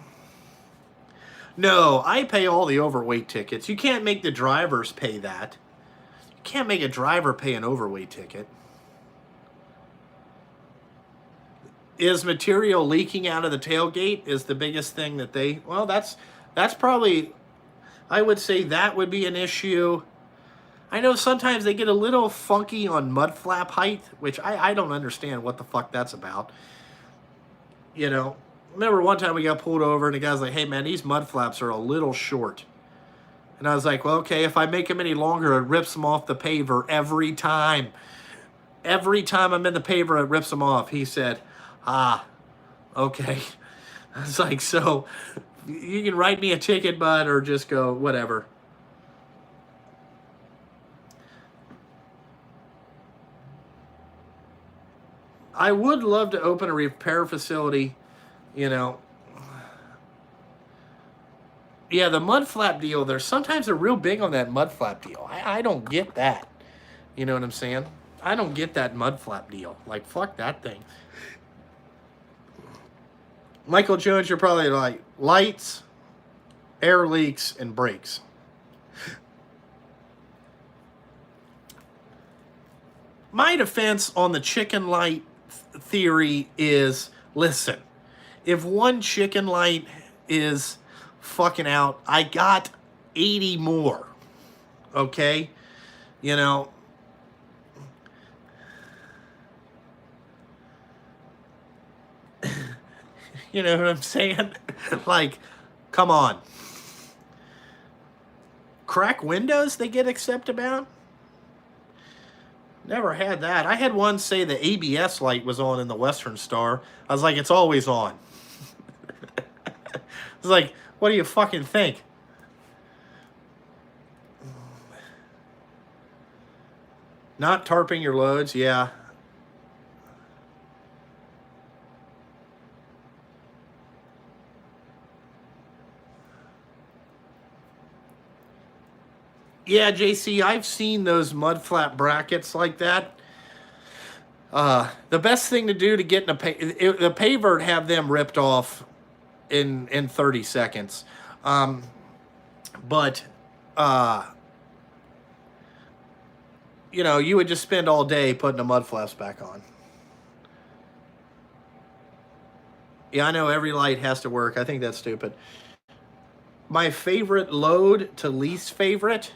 No, I pay all the overweight tickets. You can't make the drivers pay that. You can't make a driver pay an overweight ticket. Is material leaking out of the tailgate is the biggest thing that that's probably, I would say that would be an issue. I know sometimes they get a little funky on mud flap height, which I don't understand what the fuck that's about. Remember one time we got pulled over and the guy's like, hey man, these mud flaps are a little short. And I was like, well, okay, if I make them any longer, it rips them off the paver every time. Every time I'm in the paver, it rips them off. He said, okay. I was like, so You can write me a ticket, bud, or just go, whatever. I would love to open a repair facility, you know. Yeah, the mud flap deal, sometimes they're real big on that mud flap deal. I don't get that. You know what I'm saying? I don't get that mud flap deal. Like, fuck that thing. Michael Jones, you're probably like, lights, air leaks, and brakes. My defense on the chicken light theory is, listen, if one chicken light is fucking out, I got 80 more. Okay? You know, you know what I'm saying? Like, come on. Crack windows they get accepted about? Never had that. I had one say the ABS light was on in the Western Star. I was like, it's always on. It's like, what do you fucking think? Not tarping your loads, yeah. Yeah, JC, I've seen those mud flap brackets like that. The best thing to do to get in the paver, have them ripped off in 30 seconds. But you know, you would just spend all day putting the mud flaps back on. Yeah, I know every light has to work. I think that's stupid. My favorite load to least favorite.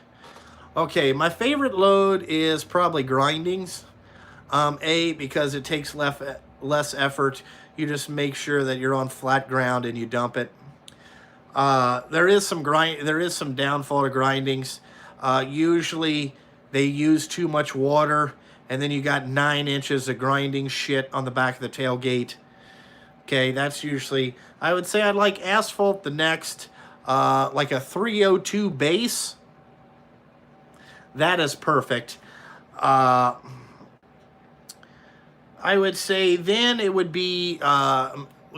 Okay, my favorite load is probably grindings. Because it takes less effort. You just make sure that you're on flat ground and you dump it. There is some downfall to grindings. Usually they use too much water, and then you got 9 inches of grinding shit on the back of the tailgate. Okay, that's usually, I would say I'd like Asphalt the next, like a 302 base. That is perfect. I would say then it would be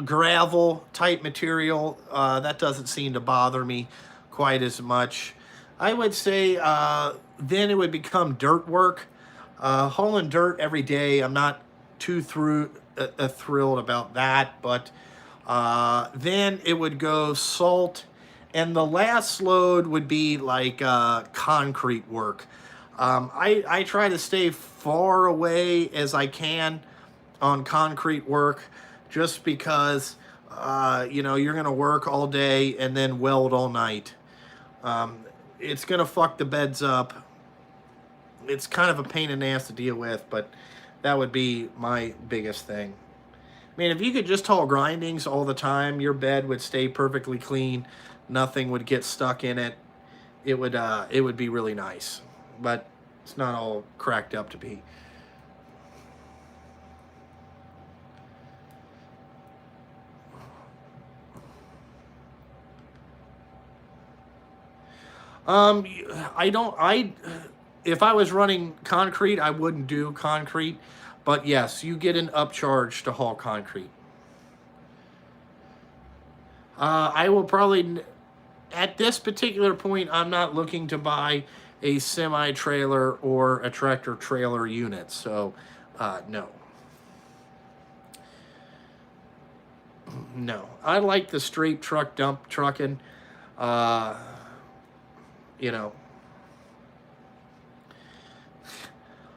gravel type material. That doesn't seem to bother me quite as much. I would say then it would become dirt work. Hauling dirt every day, I'm not too thrilled about that, but then it would go salt. And the last load would be like concrete work. I try to stay far away as I can on concrete work, just because you know, you're going to work all day and then weld all night. It's going to fuck the beds up. It's kind of a pain in the ass to deal with, but that would be my biggest thing. I mean, if you could just haul grindings all the time, your bed would stay perfectly clean. Nothing would get stuck in it. It would be really nice, but it's not all cracked up to be. If I was running concrete, I wouldn't do concrete, but yes, you get an upcharge to haul concrete. I will probably, at this particular point, I'm not looking to buy a semi-trailer or a tractor-trailer unit, so no. No. I like the straight truck dump trucking, you know.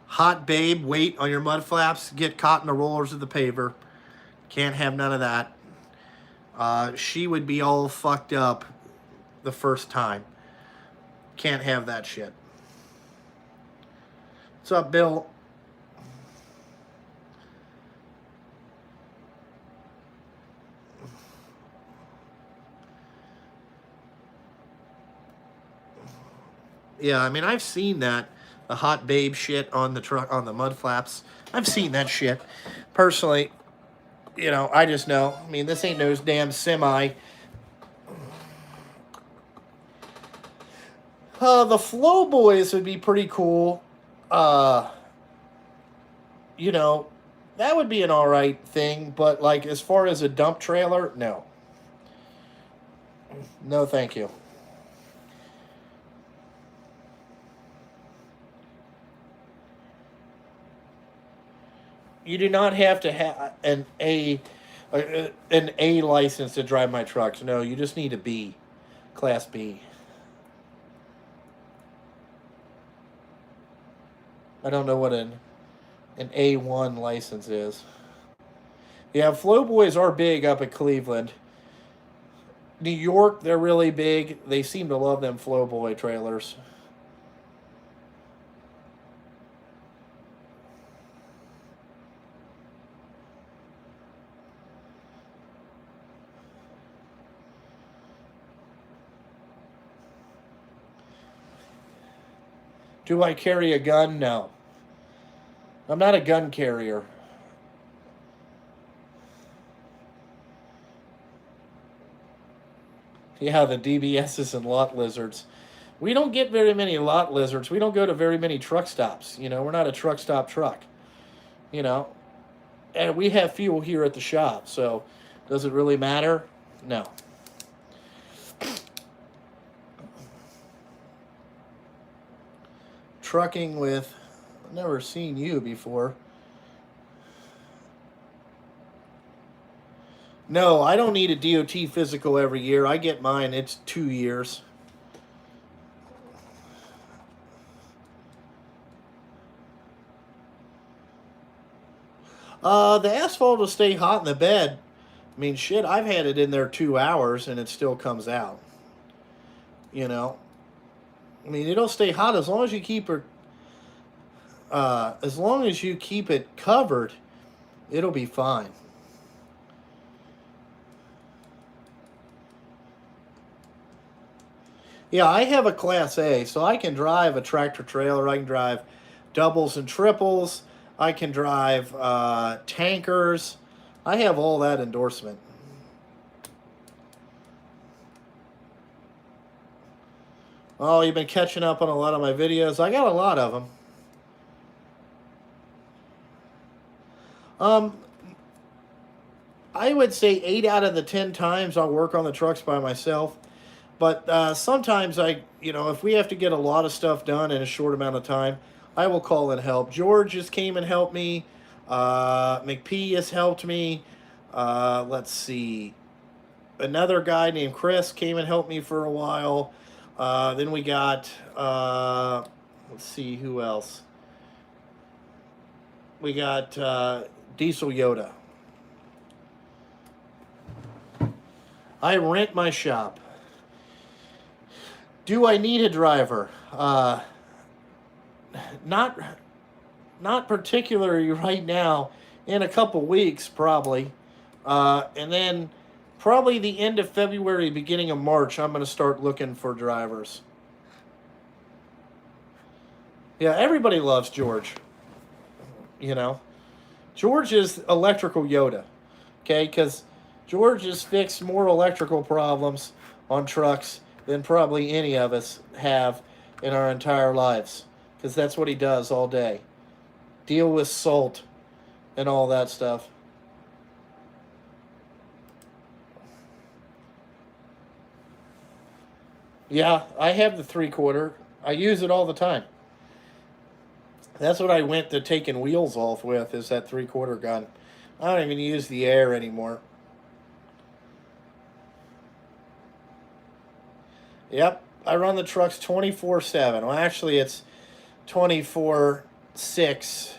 Hot babe, wait on your mud flaps, get caught in the rollers of the paver. Can't have none of that. She would be all fucked up the first time. Can't have that shit. What's up, Bill? Yeah, I mean, I've seen that. The hot babe shit on the truck, on the mud flaps. I've seen that shit. Personally, you know, I just know. I mean, this ain't no damn semi. The Flow Boys would be pretty cool. Uh, you know, that would be an all right thing. But like as far as a dump trailer, no, no, thank you. You do not have to have an A license to drive my trucks. No, you just need a B, Class B. I don't know what an A1 license is. Yeah, Flow Boys are big up at Cleveland. New York, they're really big. They seem to love them Flow Boy trailers. Do I carry a gun? No. I'm not a gun carrier. Yeah, the DBSs and lot lizards. We don't get very many lot lizards. We don't go to very many truck stops. You know, we're not a truck stop truck. You know, and we have fuel here at the shop. So, does it really matter? No. Trucking with, I've never seen you before. No, I don't need a DOT physical every year. I get mine. It's 2 years. The asphalt will stay hot in the bed. I mean, shit, I've had it in there 2 hours and it still comes out. You know, I mean, it'll stay hot as long as you keep it. As long as you keep it covered, it'll be fine. Yeah, I have a Class A, so I can drive a tractor trailer. I can drive doubles and triples. I can drive tankers. I have all that endorsement. Oh, you've been catching up on a lot of my videos. I got a lot of them. Um, I would say 8 out of the 10 times I'll work on the trucks by myself. But sometimes if we have to get a lot of stuff done in a short amount of time, I will call in help. George just came and helped me. McP has helped me. Let's see. Another guy named Chris came and helped me for a while. Then we got, let's see, who else? We got Diesel Yoda. I rent my shop. Do I need a driver? Not particularly right now. In a couple weeks, probably. And then probably the end of February, beginning of March, I'm going to start looking for drivers. Yeah, everybody loves George. You know, George is electrical Yoda. Okay, because George has fixed more electrical problems on trucks than probably any of us have in our entire lives. Because that's what he does all day. Deal with salt and all that stuff. Yeah, I have the 3/4. I use it all the time. That's what I went to taking wheels off with, is that 3/4 gun. I don't even use the air anymore. Yep, I run the trucks 24/7. Well, actually, it's 24/6.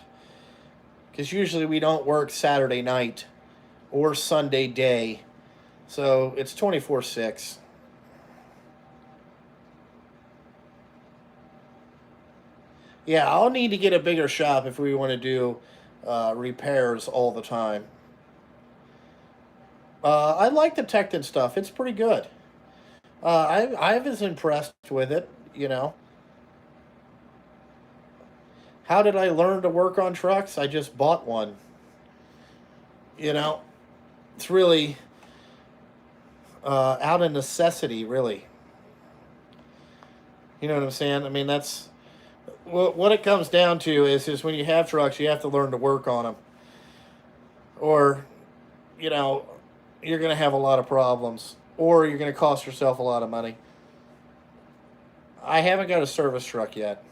Because usually we don't work Saturday night or Sunday day. So it's 24/6. Yeah, I'll need to get a bigger shop if we want to do repairs all the time. I like the Tecton stuff. It's pretty good. I was impressed with it, you know. How did I learn to work on trucks? I just bought one. You know, it's really out of necessity, really. You know what I'm saying? I mean, that's what it comes down to is when you have trucks, you have to learn to work on them, or you know, you're going to have a lot of problems, or you're going to cost yourself a lot of money. I haven't got a service truck yet.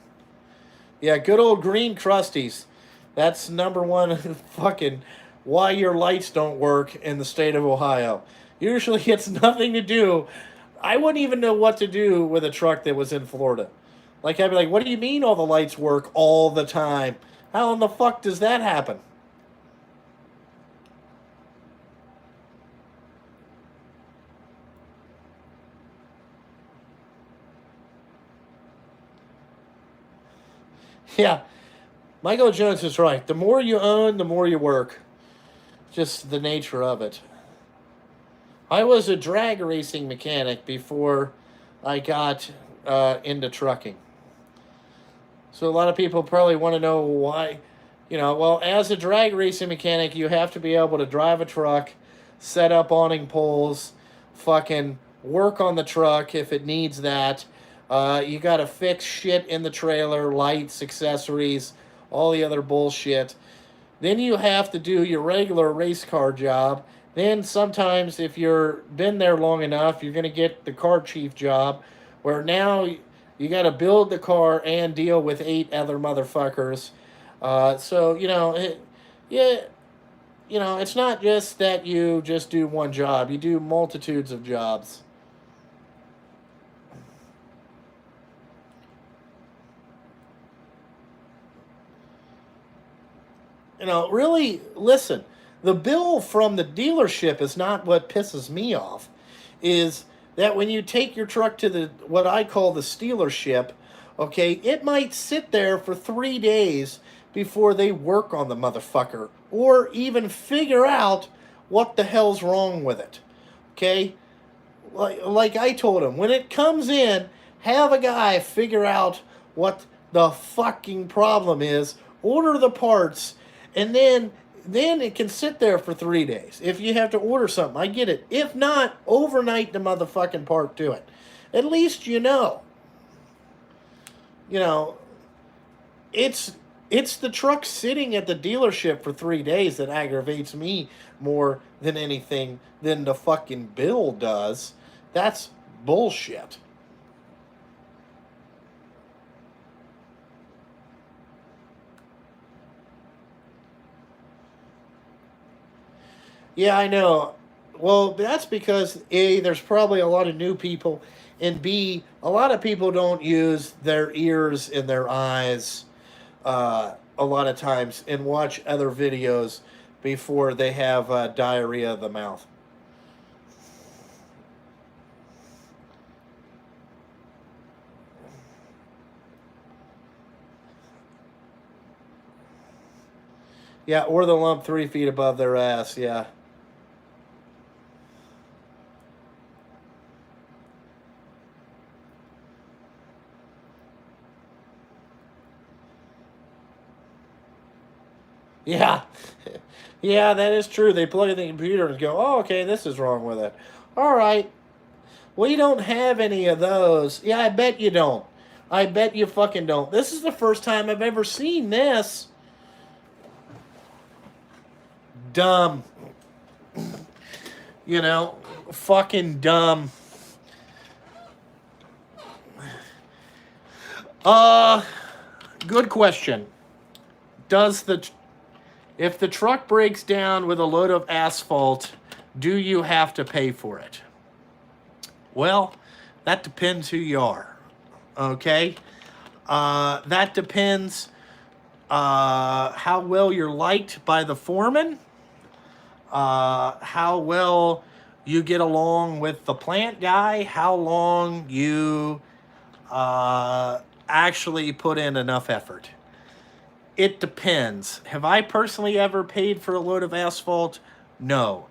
Yeah, good old green crusties. That's number one fucking why your lights don't work in the state of Ohio. Usually it's nothing to do. I wouldn't even know what to do with a truck that was in Florida. Like, I'd be like, what do you mean all the lights work all the time? How in the fuck does that happen? Yeah, Michael Jones is right. The more you own, the more you work. Just the nature of it. I was a drag racing mechanic before I got into trucking. So a lot of people probably want to know why. You know, well, as a drag racing mechanic, you have to be able to drive a truck, set up awning poles, fucking work on the truck if it needs that. You got to fix shit in the trailer, lights, accessories, all the other bullshit. Then you have to do your regular race car job. Then sometimes, if you're been there long enough, you're going to get the car chief job, where now you got to build the car and deal with 8 other motherfuckers. So yeah, it's not just that you just do one job. You do multitudes of jobs. Really, listen, the bill from the dealership is not what pisses me off. Is that when you take your truck to the what I call the stealership, okay, it might sit there for 3 days before they work on the motherfucker or even figure out what the hell's wrong with it. Okay? Like I told him, when it comes in, have a guy figure out what the fucking problem is, order the parts, and then it can sit there for 3 days. If you have to order something, I get it. If not, overnight the motherfucking part to it. At least you know. You know, it's the truck sitting at the dealership for 3 days that aggravates me more than anything than the fucking bill does. That's bullshit. Yeah, I know. Well, that's because A, there's probably a lot of new people, and B, a lot of people don't use their ears and their eyes a lot of times and watch other videos before they have diarrhea of the mouth. Yeah, or the lump 3 feet above their ass. Yeah. Yeah. Yeah, that is true. They plug in the computer and go, oh, okay, this is wrong with it. All right. We don't have any of those. Yeah, I bet you don't. I bet you fucking don't. This is the first time I've ever seen this. Dumb. Fucking dumb. Uh, Good question. Does the If the truck breaks down with a load of asphalt, do you have to pay for it? Well, that depends who you are. Okay? That depends how well you're liked by the foreman, how well you get along with the plant guy, how long you actually put in enough effort. It depends. Have I personally ever paid for a load of asphalt? No.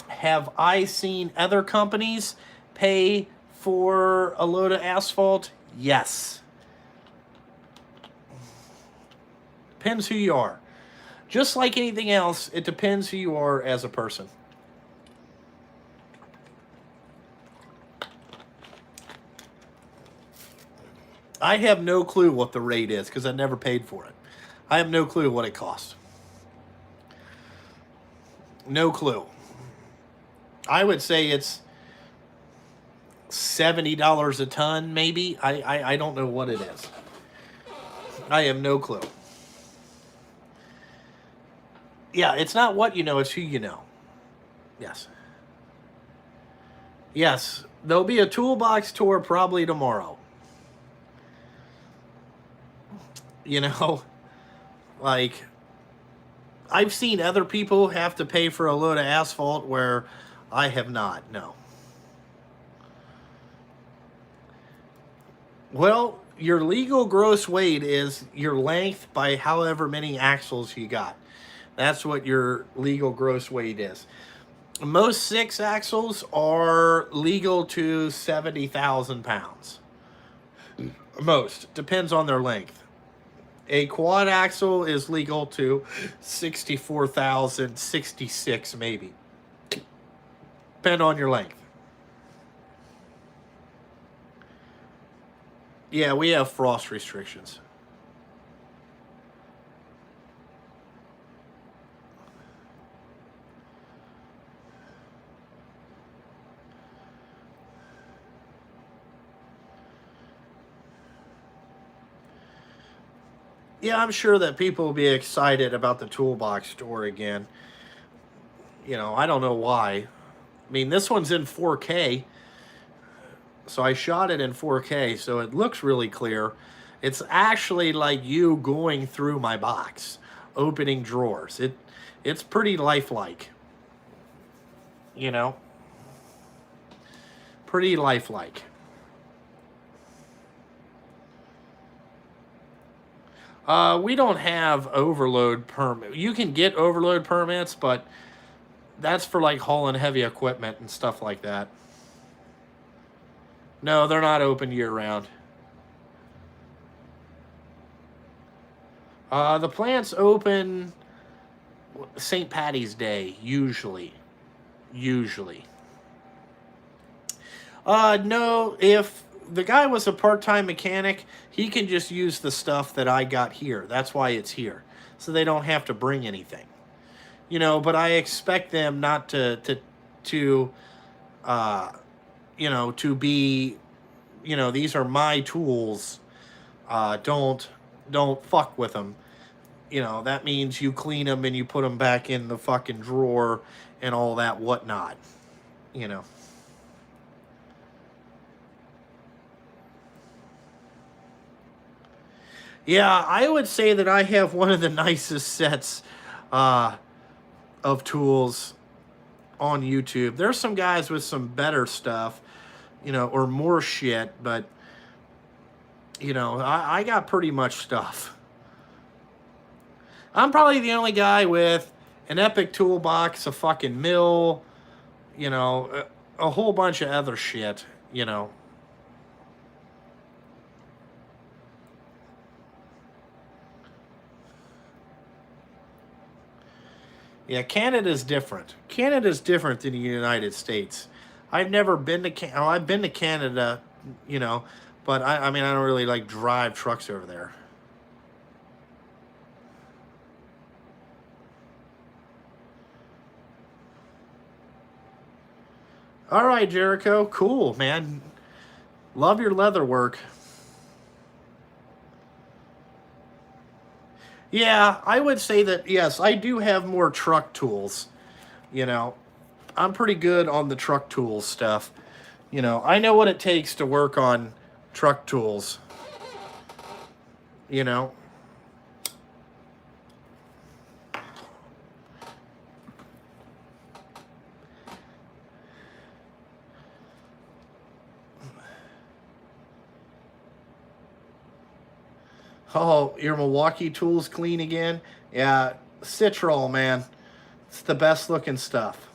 Have I seen other companies pay for a load of asphalt? Yes. Depends who you are. Just like anything else, it depends who you are as a person. I have no clue what the rate is because I never paid for it. I have no clue what it costs. No clue. I would say it's $70 a ton, maybe. I don't know what it is. I have no clue. Yeah, it's not what you know, it's who you know. Yes. Yes, there'll be a toolbox tour probably tomorrow. You know, like, I've seen other people have to pay for a load of asphalt where I have not, no. Well, your legal gross weight is your length by however many axles you got. That's what your legal gross weight is. Most 6 axles are legal to 70,000 pounds. Most. Depends on their length. A quad axle is legal to 64,000, 66 maybe. Depend on your length. Yeah, we have frost restrictions. Yeah, I'm sure that people will be excited about the toolbox store again. You know, I don't know why. I mean, this one's in 4K. So I shot it in 4K, so it looks really clear. It's actually like you going through my box, opening drawers. It's pretty lifelike. You know? Pretty lifelike. We don't have overload permit. You can get overload permits, but that's for like hauling heavy equipment and stuff like that. No, they're not open year round. The plant's open St. Patty's Day, usually. Usually. No, if the guy was a part-time mechanic, he can just use the stuff that I got here. That's why it's here. So they don't have to bring anything. You know, but I expect them not to you know, to be, you know, these are my tools. Don't fuck with them. You know, that means you clean them and you put them back in the fucking drawer and all that whatnot. You know. Yeah, I would say that I have one of the nicest sets of tools on YouTube. There's some guys with some better stuff, you know, or more shit, but, you know, I got pretty much stuff. I'm probably the only guy with an epic toolbox, a fucking mill, you know, a whole bunch of other shit, you know. Yeah, Canada's different. Canada's different than the United States. I've never been to Canada. Oh, I've been to Canada, you know, but I mean, I don't really like drive trucks over there. All right, Jericho. Cool, man. Love your leather work. Yeah, I would say that, yes, I do have more truck tools. You know, I'm pretty good on the truck tools stuff. You know, I know what it takes to work on truck tools. You know, oh, your Milwaukee tools clean again? Yeah, Citrol, man. It's the best looking stuff.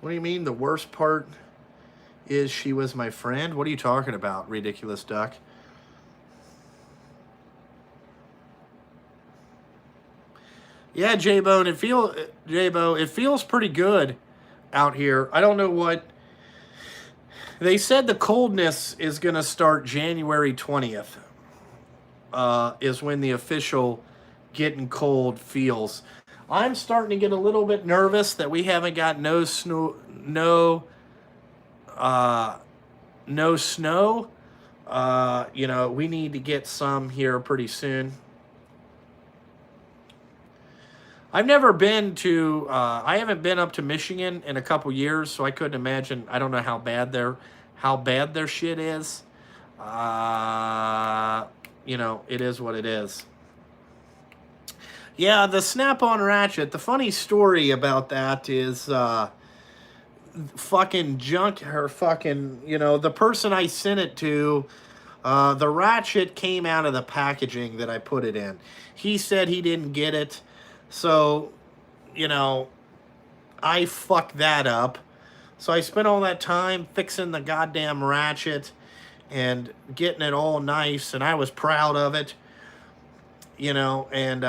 What do you mean the worst part is she was my friend? What are you talking about, ridiculous duck? Yeah, J-Bo, it feels pretty good out here. I don't know what they said. The coldness is going to start January 20th. Is when the official getting cold feels. I'm starting to get a little bit nervous that we haven't got uh, no snow. You know, we need to get some here pretty soon. I've never been to. I haven't been up to Michigan in a couple years, so I couldn't imagine. I don't know how bad their shit is. You know, it is what it is. Yeah, the snap-on ratchet. The funny story about that is fucking junk. Her fucking, you know, the person I sent it to. The ratchet came out of the packaging that I put it in. He said he didn't get it. So, you know, I fucked that up. So I spent all that time fixing the goddamn ratchet and getting it all nice, and I was proud of it, you know, and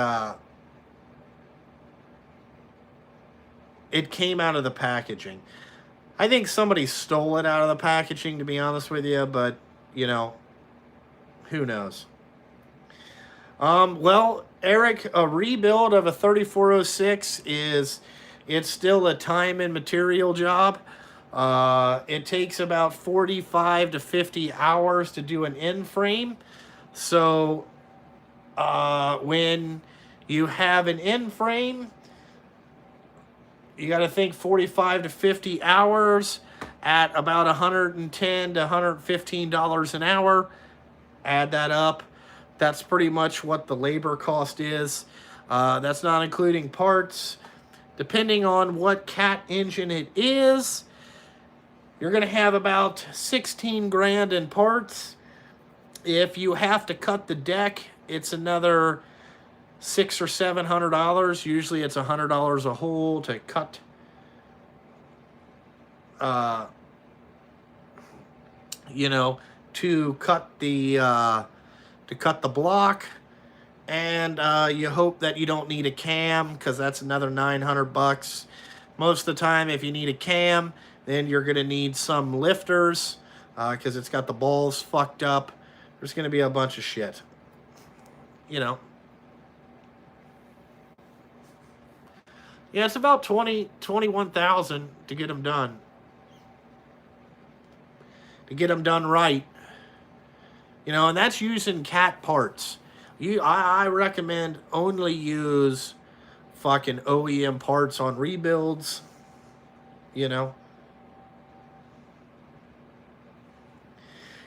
it came out of the packaging. I think somebody stole it out of the packaging, to be honest with you, but, you know, who knows? Well, Eric, a rebuild of a 3406 it's still a time and material job. It takes about 45 to 50 hours to do an end frame. So when you have an end frame, you got to think 45 to 50 hours at about $110 to $115 an hour. Add that up. That's pretty much what the labor cost is. That's not including parts. Depending on what cat engine it is, you're going to have about 16 grand in parts. If you have to cut the deck, it's another $600 or $700. Usually it's $100 a hole to cut. You know, to cut the block, and you hope that you don't need a cam, because that's another $900. Most of the time, if you need a cam, then you're going to need some lifters, because it's got the balls fucked up. There's going to be a bunch of shit, you know. Yeah, it's about 21,000 to get them done. To get them done right. You know, and that's using cat parts. I recommend only use fucking OEM parts on rebuilds. You know.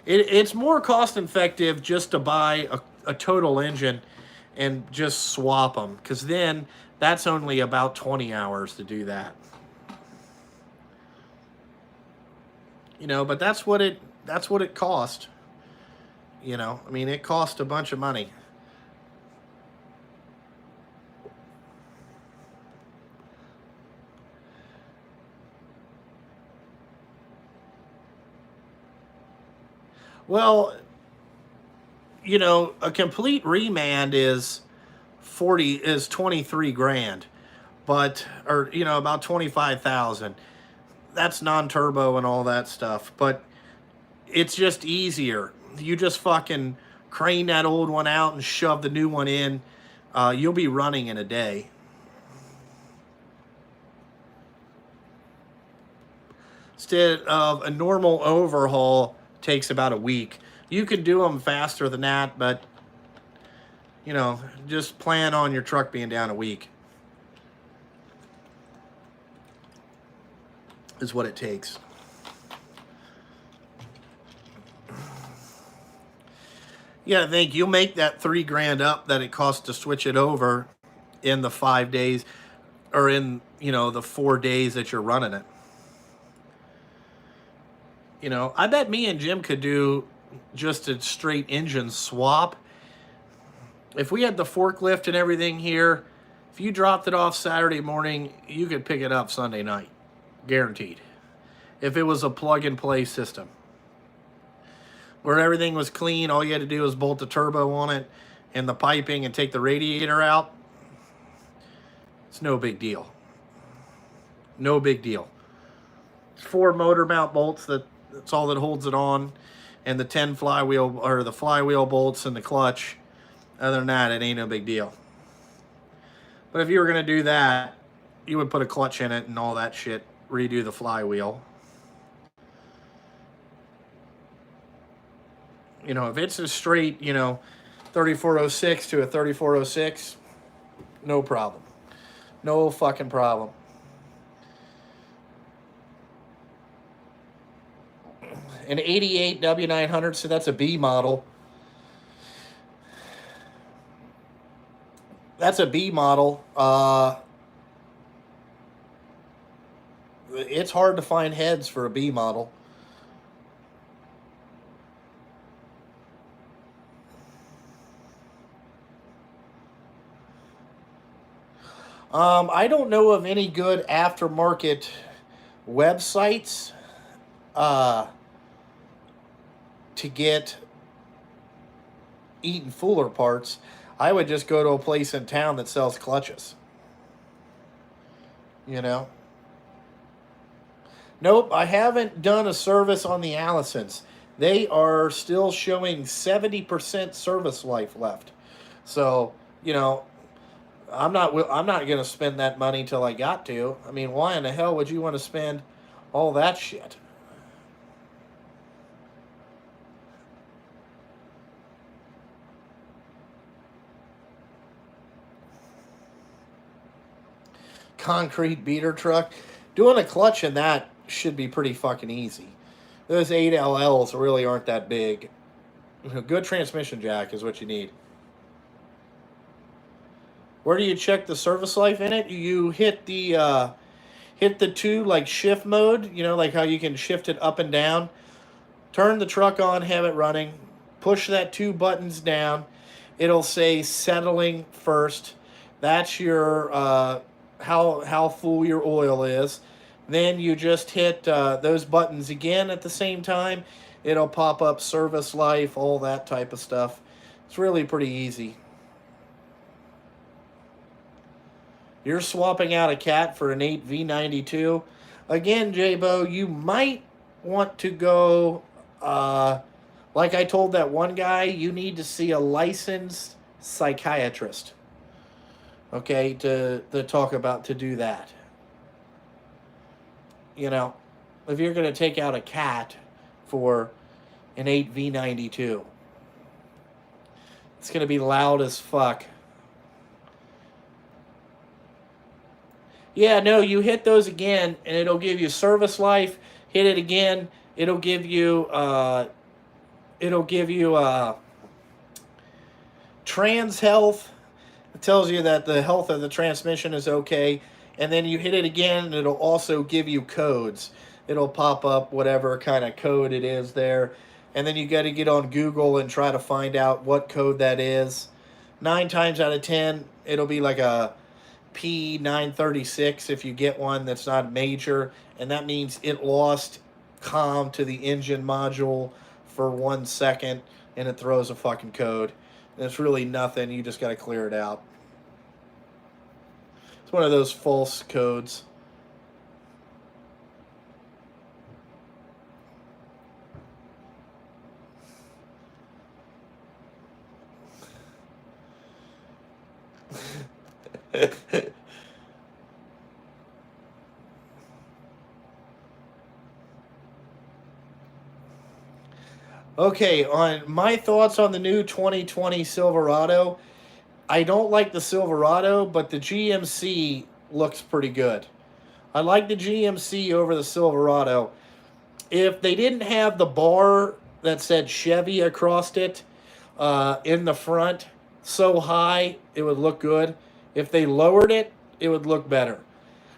It's more cost effective just to buy a total engine and just swap them. Because then that's only about 20 hours to do that. You know, but that's what it cost. You know, I mean, it cost a bunch of money. Well, you know, a complete remand is 23 grand, but, or, you know, about 25,000. That's non-turbo and all that stuff, but it's just easier. You just fucking crane that old one out and shove the new one in. You'll be running in a day. Instead of a normal overhaul takes about a week. You can do them faster than that, but, you know, just plan on your truck being down a week. Is what it takes. Yeah, I think you'll make that 3 grand up that it costs to switch it over in the 5 days, or in, you know, the 4 days that you're running it. You know, I bet me and Jim could do just a straight engine swap. If we had the forklift and everything here, if you dropped it off Saturday morning, you could pick it up Sunday night. Guaranteed. If it was a plug-and-play system. Where everything was clean, all you had to do was bolt the turbo on it and the piping and take the radiator out. It's no big deal. No big deal. 4 motor mount bolts, that's all that holds it on, and the 10 flywheel, or the flywheel bolts and the clutch. Other than that, it ain't no big deal. But if you were going to do that, you would put a clutch in it and all that shit, redo the flywheel. You know, if it's a straight, 3406 to a 3406, no problem. No fucking problem. An 88 W900, so that's a B model. That's a B model. It's hard to find heads for a B model. I don't know of any good aftermarket websites to get Eaton Fuller parts. I would just go to a place in town that sells clutches. You know? Nope, I haven't done a service on the Allisons. They are still showing 70% service life left. So, I'm not going to spend that money till I got to. I mean, why in the hell would you want to spend all that shit? Concrete beater truck. Doing a clutch in that should be pretty fucking easy. Those 8LLs really aren't that big. A good transmission jack is what you need. Where do you check the service life in it? You hit the 2 like shift mode, like how you can shift it up and down. Turn the truck on, have it running. Push that 2 buttons down. It'll say settling first. That's your how full your oil is. Then you just hit those buttons again at the same time. It'll pop up service life, all that type of stuff. It's really pretty easy. You're swapping out a cat for an 8 V92. Again, J-Bo, you might want to go, like I told that one guy, you need to see a licensed psychiatrist. Okay, to do that. If you're going to take out a cat for an 8 V92, it's going to be loud as fuck. Yeah, no, you hit those again, and it'll give you service life. Hit it again, it'll give you trans health. It tells you that the health of the transmission is okay, and then you hit it again, and it'll also give you codes. It'll pop up whatever kind of code it is there, and then you got to get on Google and try to find out what code that is. 9 times out of 10, it'll be like a P936 if you get one that's not major, and that means it lost comm to the engine module for 1 second, and it throws a fucking code. And it's really nothing. You just got to clear it out. It's one of those false codes. Okay, on my thoughts on the new 2020 Silverado, I don't like the Silverado, but the GMC looks pretty good. I like the GMC over the Silverado. If they didn't have the bar that said Chevy across it in the front so high, it would look good. If they lowered it, it would look better.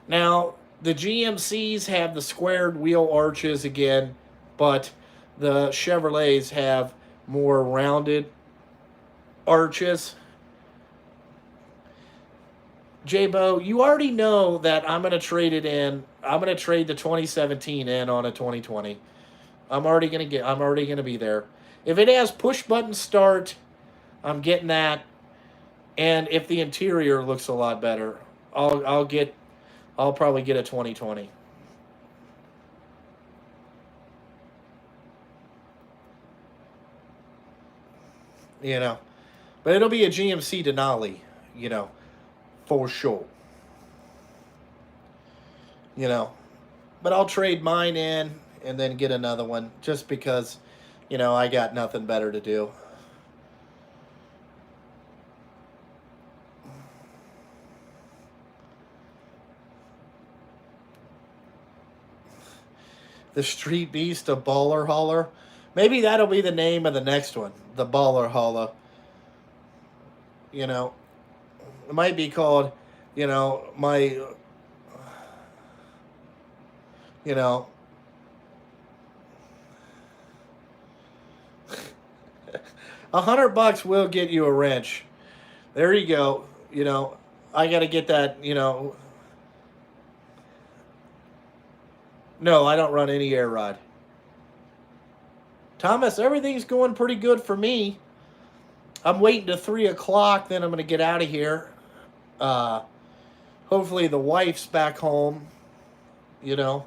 Now, the GMCs have the squared wheel arches again, but the Chevrolets have more rounded arches. J-Bo, you already know that I'm going to trade it in. I'm going to trade the 2017 in on a 2020. I'm already going to be there. If it has push button start, I'm getting that. And if the interior looks a lot better, I'll probably get a 2020. You know, but it'll be a GMC Denali, you know, for sure. You know, but I'll trade mine in and then get another one just because, you know, I got nothing better to do. The Street Beast, a baller hauler. Maybe that'll be the name of the next one, the baller hauler. You know, it might be called, you know, you know, $100 will get you a wrench. There you go. You know, I got to get that. You know, no, I don't run any air rod. Thomas, everything's going pretty good for me. I'm waiting to 3 o'clock. Then I'm going to get out of here. Hopefully the wife's back home. You know,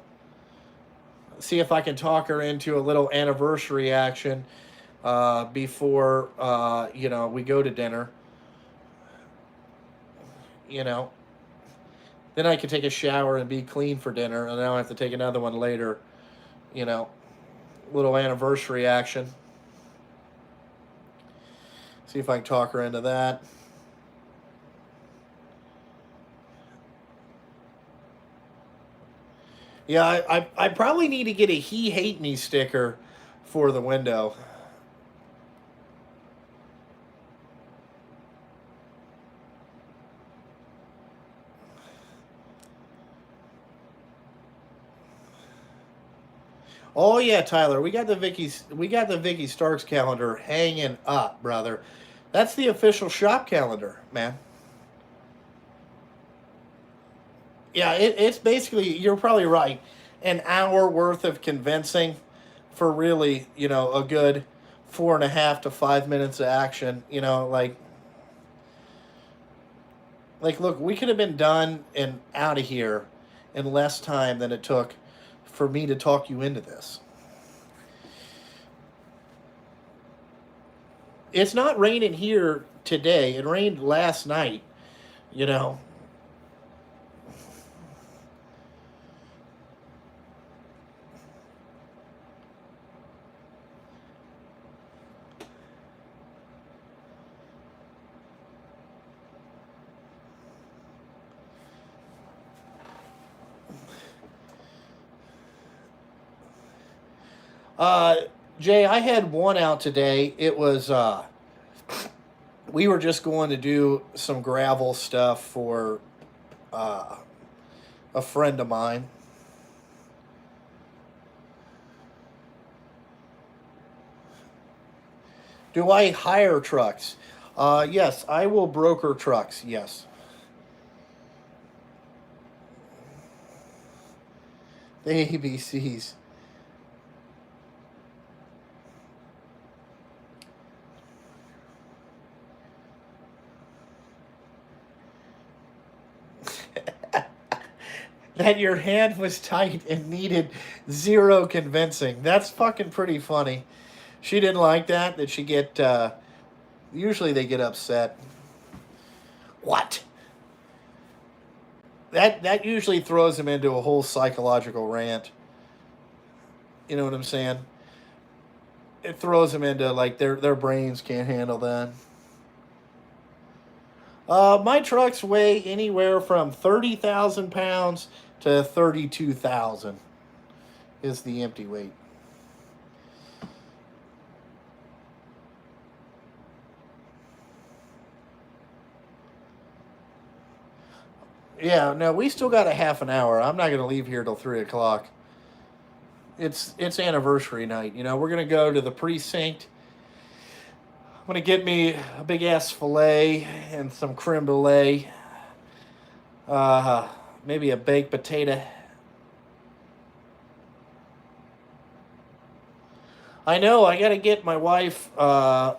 see if I can talk her into a little anniversary action before you know, we go to dinner. You know, then I can take a shower and be clean for dinner, and I don't have to take another one later. You know, little anniversary action. See if I can talk her into that. Yeah, I probably need to get a "He Hate Me" sticker for the window. Oh yeah, Tyler, we got the Vicky Starks calendar hanging up, brother. That's the official shop calendar, man. Yeah, it's basically, you're probably right, an hour worth of convincing for really, you know, a good 4.5 to 5 minutes of action. You know, like look, we could have been done and out of here in less time than it took for me to talk you into this. It's not raining here today. It rained last night, you know. Uh, Jay, I had one out today. It was we were just going to do some gravel stuff for uh, a friend of mine. Do I hire trucks? Yes, I will broker trucks. Yes. The ABCs. That your hand was tight and needed zero convincing. That's fucking pretty funny. She didn't like that. That she get. Usually they get upset. What? That usually throws them into a whole psychological rant. You know what I'm saying? It throws them into, like, their brains can't handle that. My trucks weigh anywhere from 30,000 pounds to 32,000 is the empty weight. Yeah, no, we still got a half an hour. I'm not going to leave here till 3 o'clock. It's anniversary night. You know, we're going to go to the precinct. I'm going to get me a big ass filet and some creme brulee. Maybe a baked potato. I know, I got to get my wife. I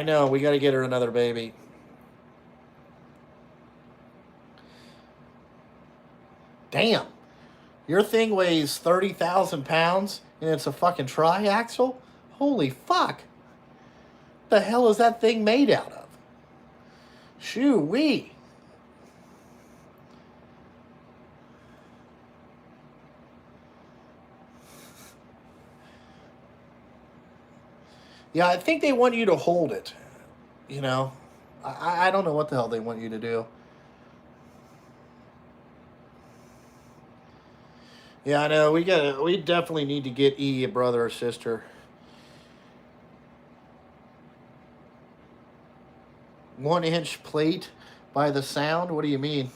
know, we got to get her another baby. damn. Your thing weighs 30,000 pounds and it's a fucking triaxle? Holy fuck. What the hell is that thing made out of? Shoo-wee. Yeah, I think they want you to hold it. You know, I don't know what the hell they want you to do. Yeah, I know. We definitely need to get E a brother or sister. 1 inch plate by the sound? What do you mean?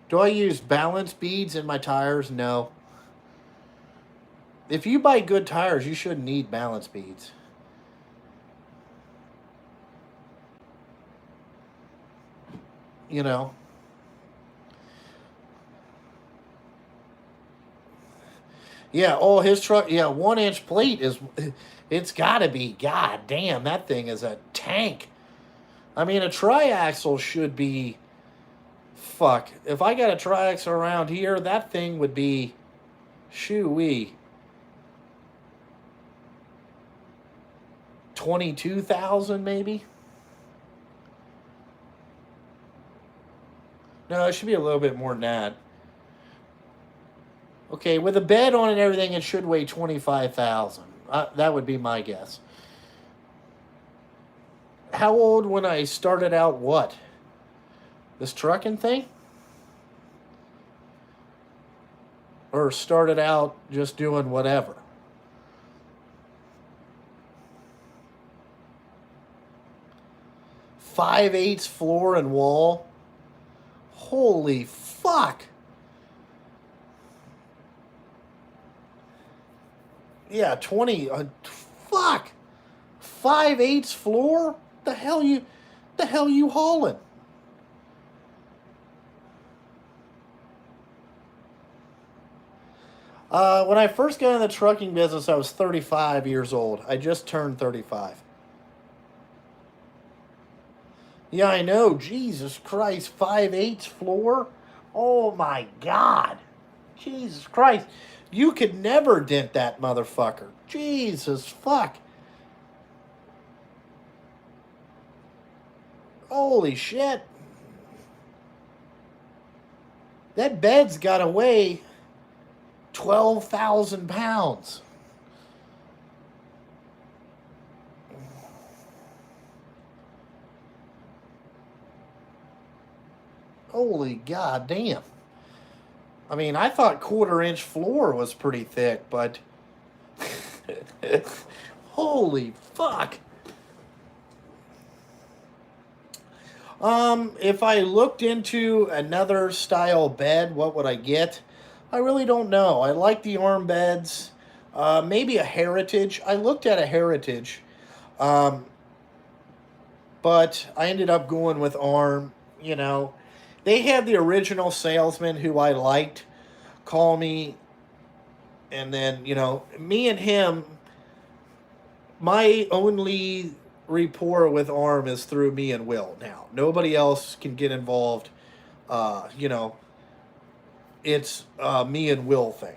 Do I use balance beads in my tires? No. If you buy good tires, you shouldn't need balance beads. You know? Yeah, oh, his truck, yeah, 1 inch plate is, it's gotta be, god damn, that thing is a tank. I mean, a triaxle should be, fuck. If I got a triaxle around here, that thing would be, shoo-wee, 22,000 maybe? No, it should be a little bit more than that. Okay, with a bed on and everything, it should weigh 25,000. That would be my guess. How old when I started out what? This trucking thing? Or started out just doing whatever? Five-eighths floor and wall? Holy fuck! Yeah, 20. Fuck! 5/8 floor? The hell you hauling? When I first got in the trucking business, I was 35 years old. I just turned 35. Yeah, I know. Jesus Christ. 5/8 floor? Oh my God. Jesus Christ. You could never dent that motherfucker. Jesus fuck. Holy shit. That bed's got to weigh 12,000 pounds. Holy goddamn. I mean, I thought 1/4 inch floor was pretty thick, but holy fuck. If I looked into another style bed, what would I get? I really don't know. I like the arm beds. Maybe a Heritage. I looked at a Heritage, um, but I ended up going with arm. You know, they had the original salesman who I liked call me, and then me and him. My only rapport with arm is through me and Will. Now nobody else can get involved. Uh, you know, it's me and Will thing.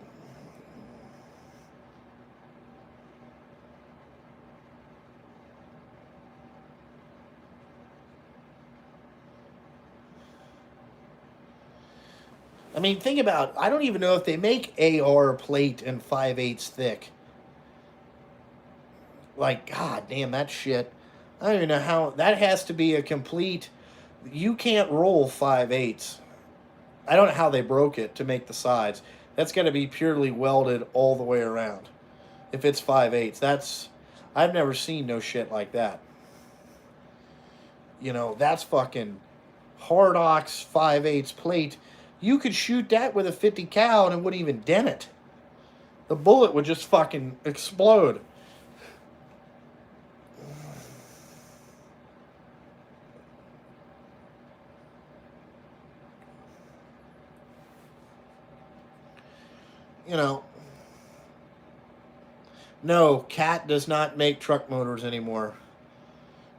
I mean, think about. I don't even know if they make AR plate and 5/8 thick. Like, god damn that shit. I don't even know how that has to be a complete. You can't roll 5/8. I don't know how they broke it to make the sides. That's got to be purely welded all the way around. If it's 5/8, that's I've never seen no shit like that. That's fucking hard ox 5/8 plate. You could shoot that with a 50 cal and it wouldn't even dent it. The bullet would just fucking explode. You know, no, Cat does not make truck motors anymore.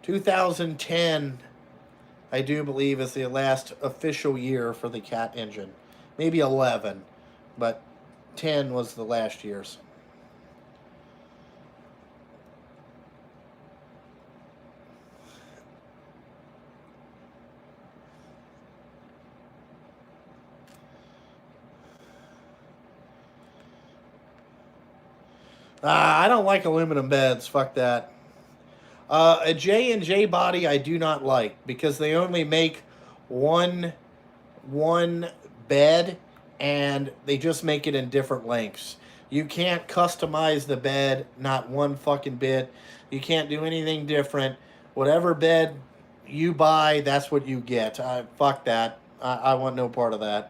2010, I do believe is the last official year for the Cat engine. Maybe 11, but 10 was the last year's. I don't like aluminum beds. Fuck that. A J&J body I do not like because they only make one bed and they just make it in different lengths. You can't customize the bed, not one fucking bit. You can't do anything different. Whatever bed you buy, that's what you get. Fuck that. I want no part of that.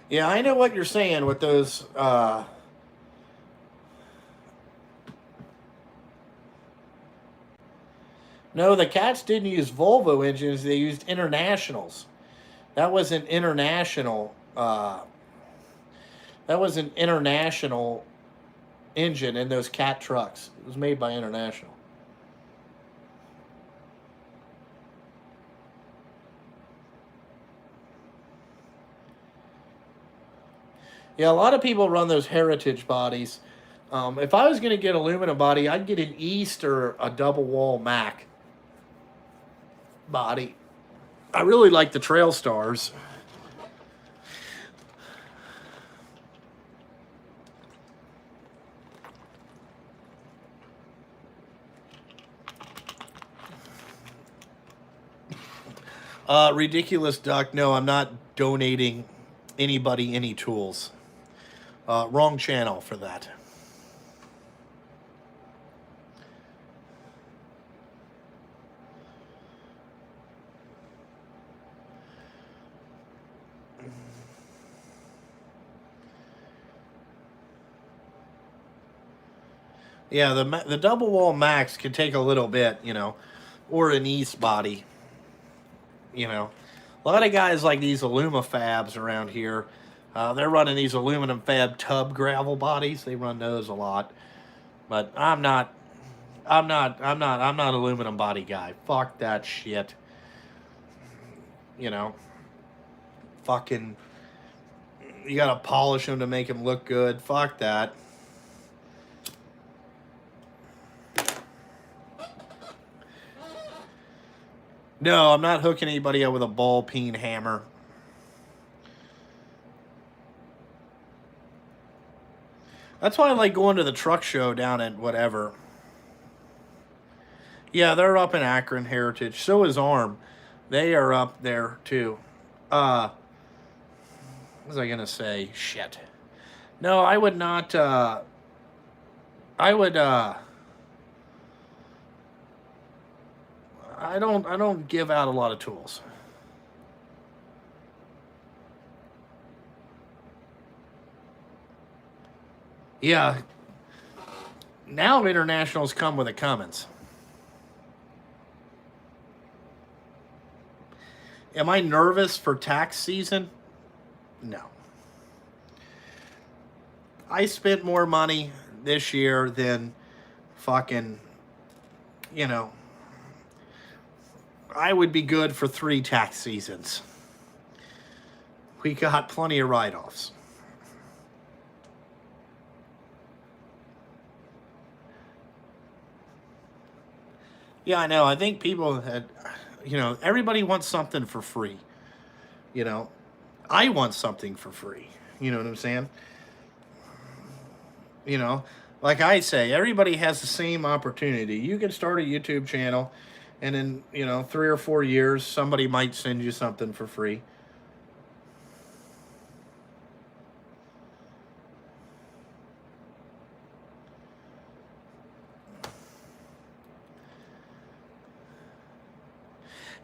Yeah, I know what you're saying with those. No, the Cats didn't use Volvo engines. They used Internationals. That was an international. That was an international engine in those Cat trucks. It was made by International. Yeah, a lot of people run those Heritage bodies. If I was going to get aluminum body, I'd get an East or a double wall Mac body. I really like the Trail Stars. Ridiculous Duck. No, I'm not donating anybody any tools. Wrong channel for that. Yeah, the double wall Max can take a little bit, or an East body, A lot of guys like these Alumafabs around here. They're running these aluminum fab tub gravel bodies. They run those a lot, but I'm not aluminum body guy. Fuck that shit. Fucking, you gotta polish them to make them look good. Fuck that. No, I'm not hooking anybody up with a ball peen hammer. That's why I like going to the truck show down at whatever. Yeah, they're up in Akron Heritage. So is ARM. They are up there too. What was I gonna say? Shit. No, I would not. I would. I don't give out a lot of tools. Yeah. Now internationals come with a Cummins. Am I nervous for tax season? No. I spent more money this year than fucking, I would be good for 3 tax seasons. We got plenty of write-offs. Yeah, I know. I think people had, everybody wants something for free. I want something for free. You know what I'm saying? Like I say, everybody has the same opportunity. You can start a YouTube channel, and in 3 or 4 years, somebody might send you something for free.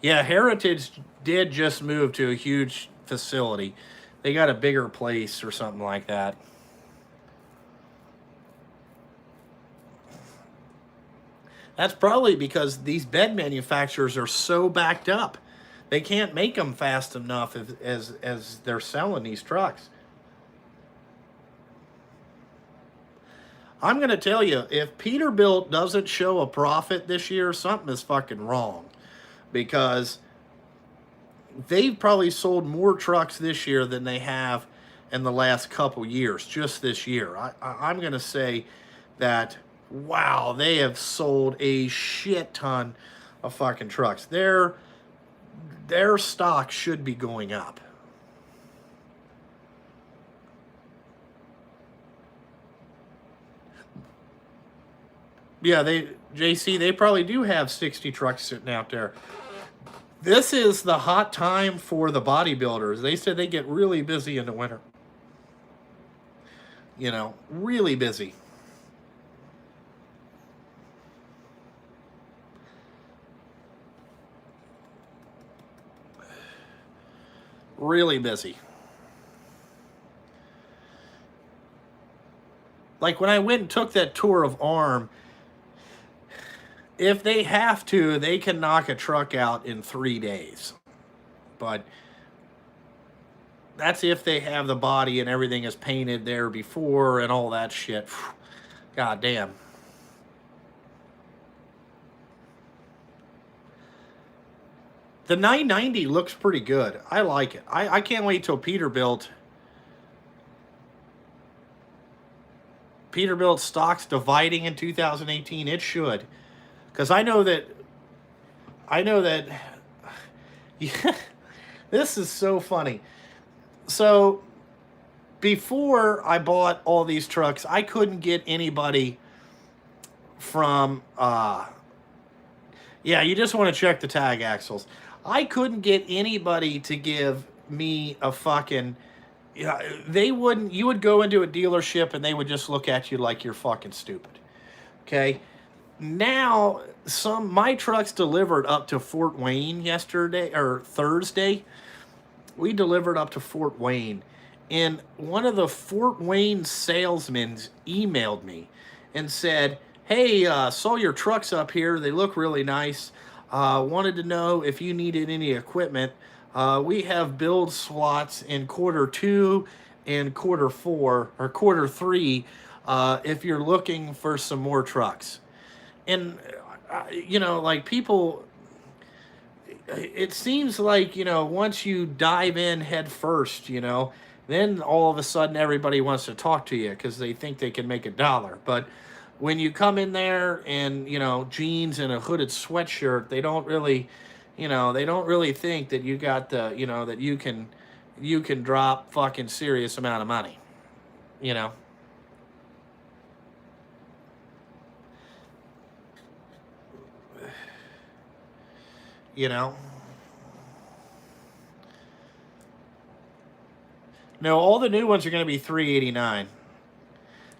Yeah, Heritage did just move to a huge facility. They got a bigger place or something like that. That's probably because these bed manufacturers are so backed up. They can't make them fast enough as they're selling these trucks. I'm going to tell you, if Peterbilt doesn't show a profit this year, something is fucking wrong. Because they've probably sold more trucks this year than they have in the last couple years, just this year. I'm going to say that, wow, they have sold a shit ton of fucking trucks. Their stock should be going up. Yeah, JC, they probably do have 60 trucks sitting out there. This is the hot time for the bodybuilders. They said they get really busy in the winter. You know, really busy. Really busy. Like when I went and took that tour of ARM, if they have to, they can knock a truck out in 3 days. But that's if they have the body and everything is painted there before and all that shit. God damn. The 990 looks pretty good. I like it. I can't wait till Peterbilt stocks dividing in 2018. It should. Because I know that, yeah, this is so funny. So, before I bought all these trucks, I couldn't get anybody from, yeah, you just want to check the tag axles. I couldn't get anybody to give me a fucking, they wouldn't, you would go into a dealership and they would just look at you like you're fucking stupid. Okay? Now, my trucks delivered up to Fort Wayne yesterday, or Thursday. We delivered up to Fort Wayne. And one of the Fort Wayne salesmen emailed me and said, hey, saw your trucks up here. They look really nice. Wanted to know if you needed any equipment. We have build slots in Q2 and Q4, or Q3, if you're looking for some more trucks. And, you know, like people, it seems like, you know, once you dive in head first, you know, then all of a sudden everybody wants to talk to you because they think they can make $1. But when you come in there and, you know, jeans and a hooded sweatshirt, they don't really, you know, they don't really think that you got the, you know, that you can drop fucking serious amount of money, you know. You know. No, all the new ones are going to be $389.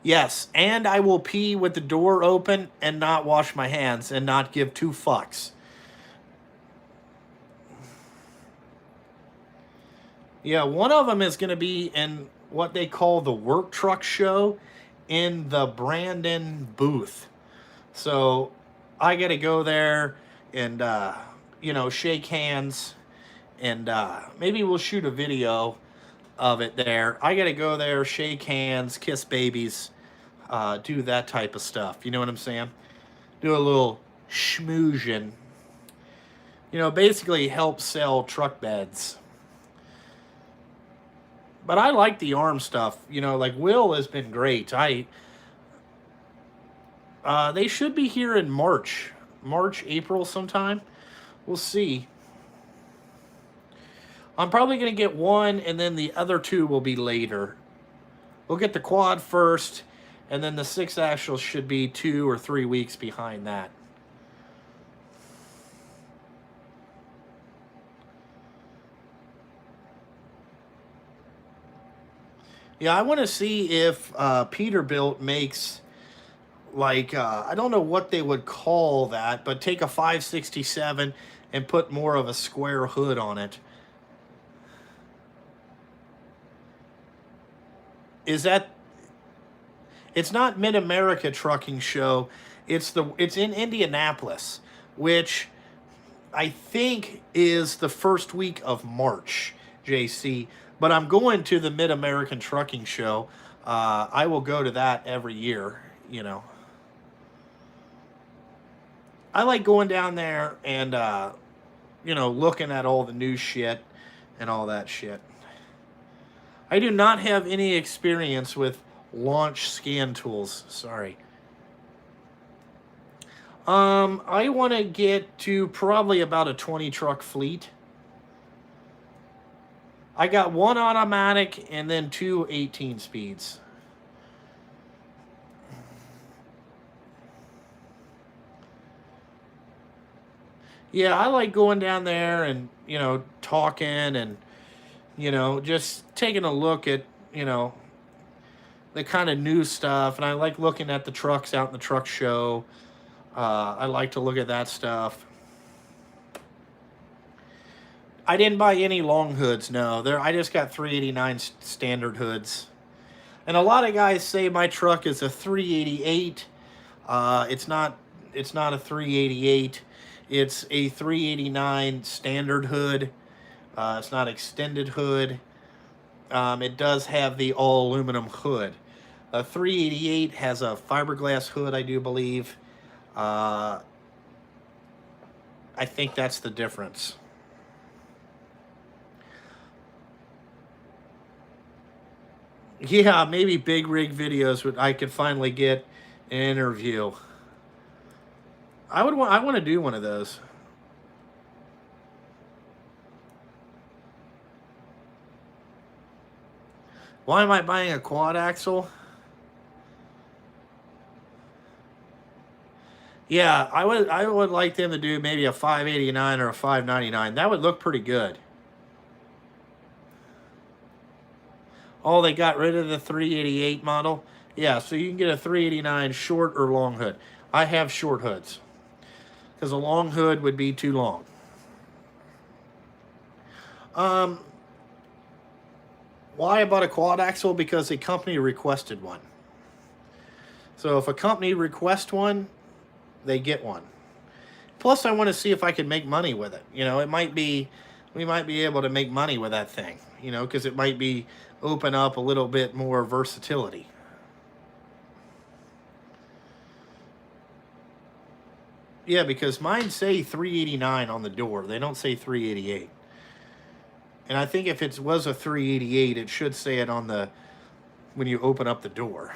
Yes, and I will pee with the door open and not wash my hands and not give 2 fucks. Yeah, one of them is going to be in what they call the work truck show in the Brandon booth. So I got to go there and, you know, shake hands and maybe we'll shoot a video of it there. I got to go there, shake hands, kiss babies, do that type of stuff. You know what I'm saying? Do a little schmoozing. You know, basically help sell truck beds. But I like the ARM stuff. You know, like Will has been great. They should be here in March, April sometime. We'll see. I'm probably going to get one, and then the other 2 will be later. We'll get the quad first, and then the 6-axle should be 2 or 3 weeks behind that. Yeah, I want to see if Peterbilt makes, like, I don't know what they would call that, but take a 567 and put more of a square hood on it. Is that, it's not Mid-America Trucking Show. It's in Indianapolis, which I think is the first week of March, JC. But I'm going to the Mid-American Trucking Show. I will go to that every year. you know. I like going down there and, you know, looking at all the new shit and all that shit. I do not have any experience with launch scan tools. Sorry. I want to get to probably about a 20 truck fleet. I got one automatic and then two 18 speeds. Yeah, I like going down there and, you know, talking and, you know, just taking a look at, you know, the kind of new stuff. And I like looking at the trucks out in the truck show. I like to look at that stuff. I didn't buy any long hoods, no. I just got 389 standard hoods. And a lot of guys say my truck is a 388. It's not a 388. It's a 389 standard hood. It's not extended hood. It does have the all aluminum hood. A 388 has a fiberglass hood, I do believe. I think that's the difference. Yeah, maybe big rig videos I could finally get an interview. I want to do one of those. Why am I buying a quad axle? Yeah, I would like them to do maybe a 589 or a 599. That would look pretty good. Oh, they got rid of the 388 model? Yeah, so you can get a 389 short or long hood. I have short hoods because a long hood would be too long. Why I bought a quad axle? Because a company requested one. So if a company requests one, they get one. Plus, I want to see if I can make money with it. You know, we might be able to make money with that thing. You know, because it might be open up a little bit more versatility. Yeah, because mine say 389 on the door. They don't say 388. And I think if it was a 388, it should say it on the when you open up the door.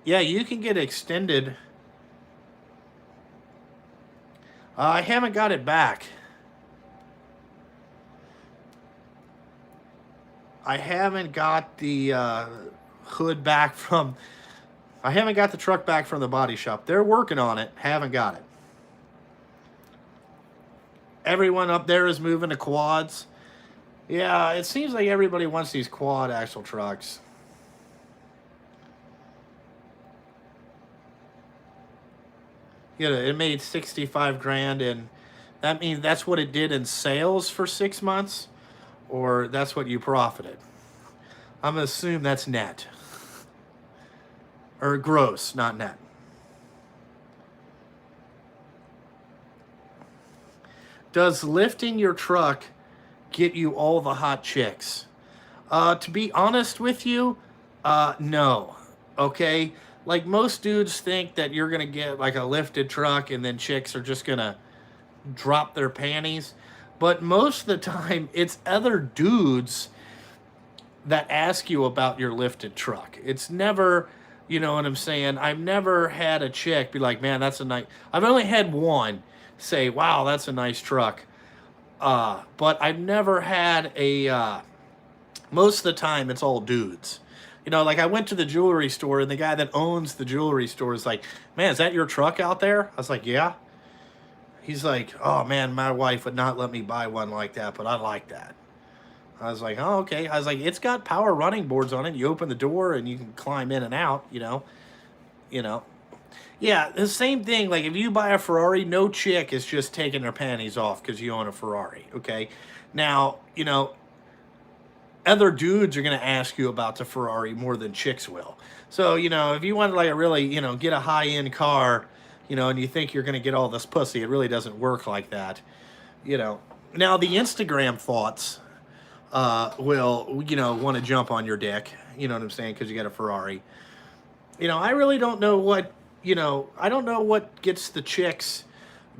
Yeah, you can get extended. I haven't got it back. I haven't got the hood back from... I haven't got the truck back from the body shop. They're working on it. Haven't got it. Everyone up there is moving to quads. Yeah, it seems like everybody wants these quad axle trucks. You know, it made 65 grand, and that means that's what it did in sales for 6 months, or that's what you profited. I'm gonna assume that's net. Or gross, not net. Does lifting your truck get you all the hot chicks? To be honest with you, no. Okay? Like, most dudes think that you're going to get, like, a lifted truck and then chicks are just going to drop their panties. But most of the time, it's other dudes that ask you about your lifted truck. It's never... You know what I'm saying? I've never had a chick be like, man, that's a nice... I've only had one say, wow, that's a nice truck. But I've never had a... most of the time, it's all dudes. You know, like I went to the jewelry store, and the guy that owns the jewelry store is like, man, is that your truck out there? I was like, yeah. He's like, oh, man, my wife would not let me buy one like that, but I like that. I was like, oh, okay. I was like, it's got power running boards on it. You open the door and you can climb in and out, you know. Yeah, the same thing. Like, if you buy a Ferrari, no chick is just taking their panties off because you own a Ferrari, okay? Now, you know, other dudes are going to ask you about the Ferrari more than chicks will. So, you know, if you want to, like, really, you know, get a high-end car, you know, and you think you're going to get all this pussy, it really doesn't work like that, you know. Now, the Instagram thoughts... will, want to jump on your dick. You know what I'm saying? Because you got a Ferrari. I really don't know what, I don't know what gets the chicks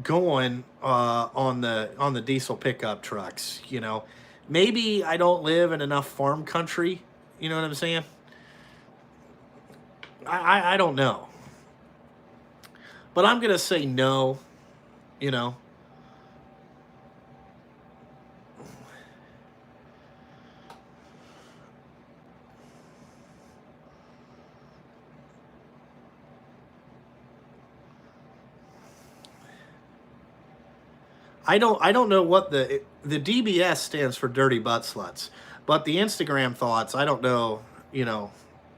going on the diesel pickup trucks. Maybe I don't live in enough farm country. You know what I'm saying? I don't know, but I'm gonna say no. You know, I don't know what the DBS stands for, dirty butt sluts, but the Instagram thoughts, I don't know.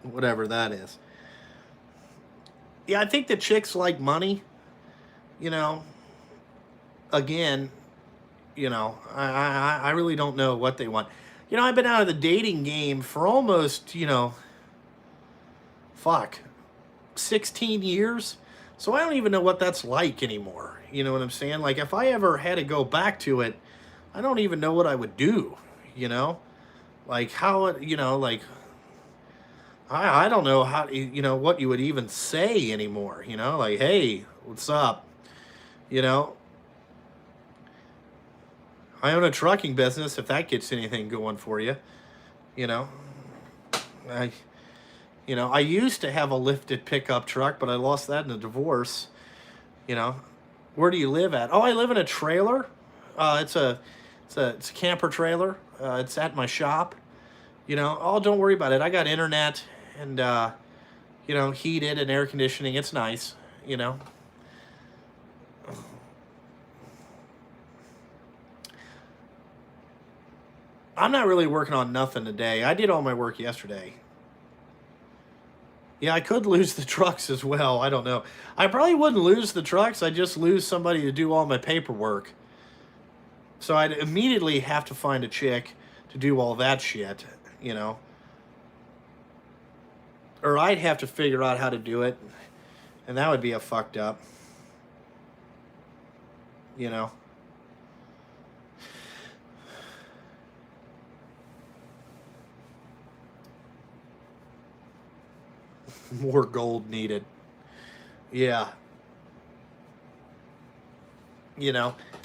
Whatever that is. Yeah, I think the chicks like money. You know, again, I really don't know what they want. I've been out of the dating game for almost, fuck, 16 years. So I don't even know what that's like anymore. You know what I'm saying? Like, if I ever had to go back to it, I don't even know what I would do, you know? Like, how, like, I don't know how, what you would even say anymore, Like, hey, what's up? You know, I own a trucking business, if that gets anything going for you, you know? I, I used to have a lifted pickup truck, but I lost that in a divorce, you know? Where do you live at? Oh, I live in a trailer. It's a camper trailer. It's at my shop. Oh, don't worry about it. I got internet and heated and air conditioning. It's nice. I'm not really working on nothing today. I did all my work yesterday. Yeah, I could lose the trucks as well. I don't know. I probably wouldn't lose the trucks. I'd just lose somebody to do all my paperwork. So I'd immediately have to find a chick to do all that shit. Or I'd have to figure out how to do it. And that would be a fucked up. You know. More gold needed. Yeah.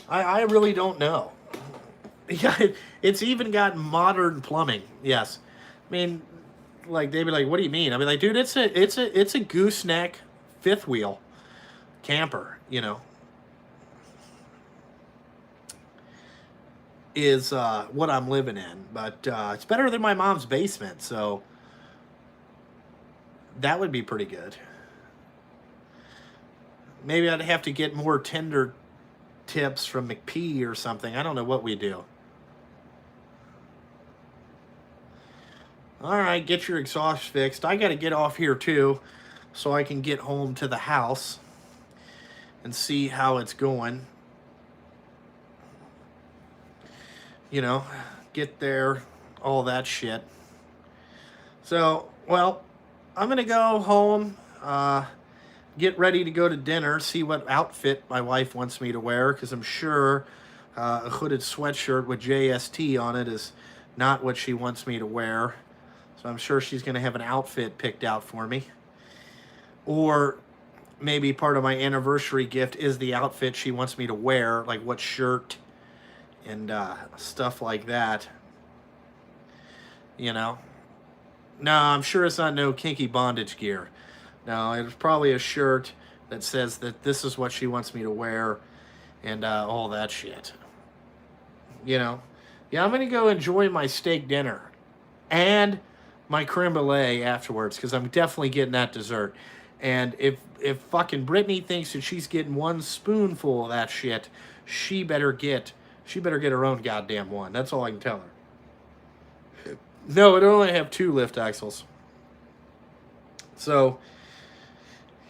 I really don't know. Yeah, it's even got modern plumbing. Yes. I mean, like, they'd be like, what do you mean? I'd be like, dude, it's a gooseneck fifth wheel camper, is what I'm living in. But it's better than my mom's basement, so that would be pretty good. Maybe I'd have to get more tender tips from McP or something. I don't know what we do. All right, get your exhaust fixed. I got to get off here too so I can get home to the house and see how it's going. Get there, all that shit. So, well, I'm going to go home, get ready to go to dinner, see what outfit my wife wants me to wear, because I'm sure a hooded sweatshirt with JST on it is not what she wants me to wear. So I'm sure she's going to have an outfit picked out for me. Or maybe part of my anniversary gift is the outfit she wants me to wear, like what shirt and stuff like that. No, I'm sure it's not no kinky bondage gear. No, it's probably a shirt that says that this is what she wants me to wear and all that shit. Yeah, I'm going to go enjoy my steak dinner and my creme brulee afterwards, because I'm definitely getting that dessert. And if fucking Brittany thinks that she's getting one spoonful of that shit, she better get her own goddamn one. That's all I can tell her. No, it only have 2 lift axles. So,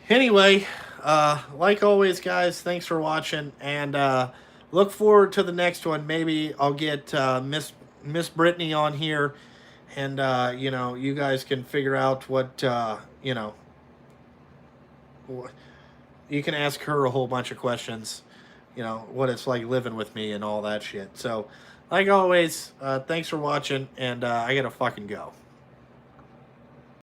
anyway, like always, guys, thanks for watching, and look forward to the next one. Maybe I'll get Miss Brittany on here, and you guys can figure out what you can ask her a whole bunch of questions. What it's like living with me and all that shit. So, Like always, thanks for watching, and I gotta fucking go.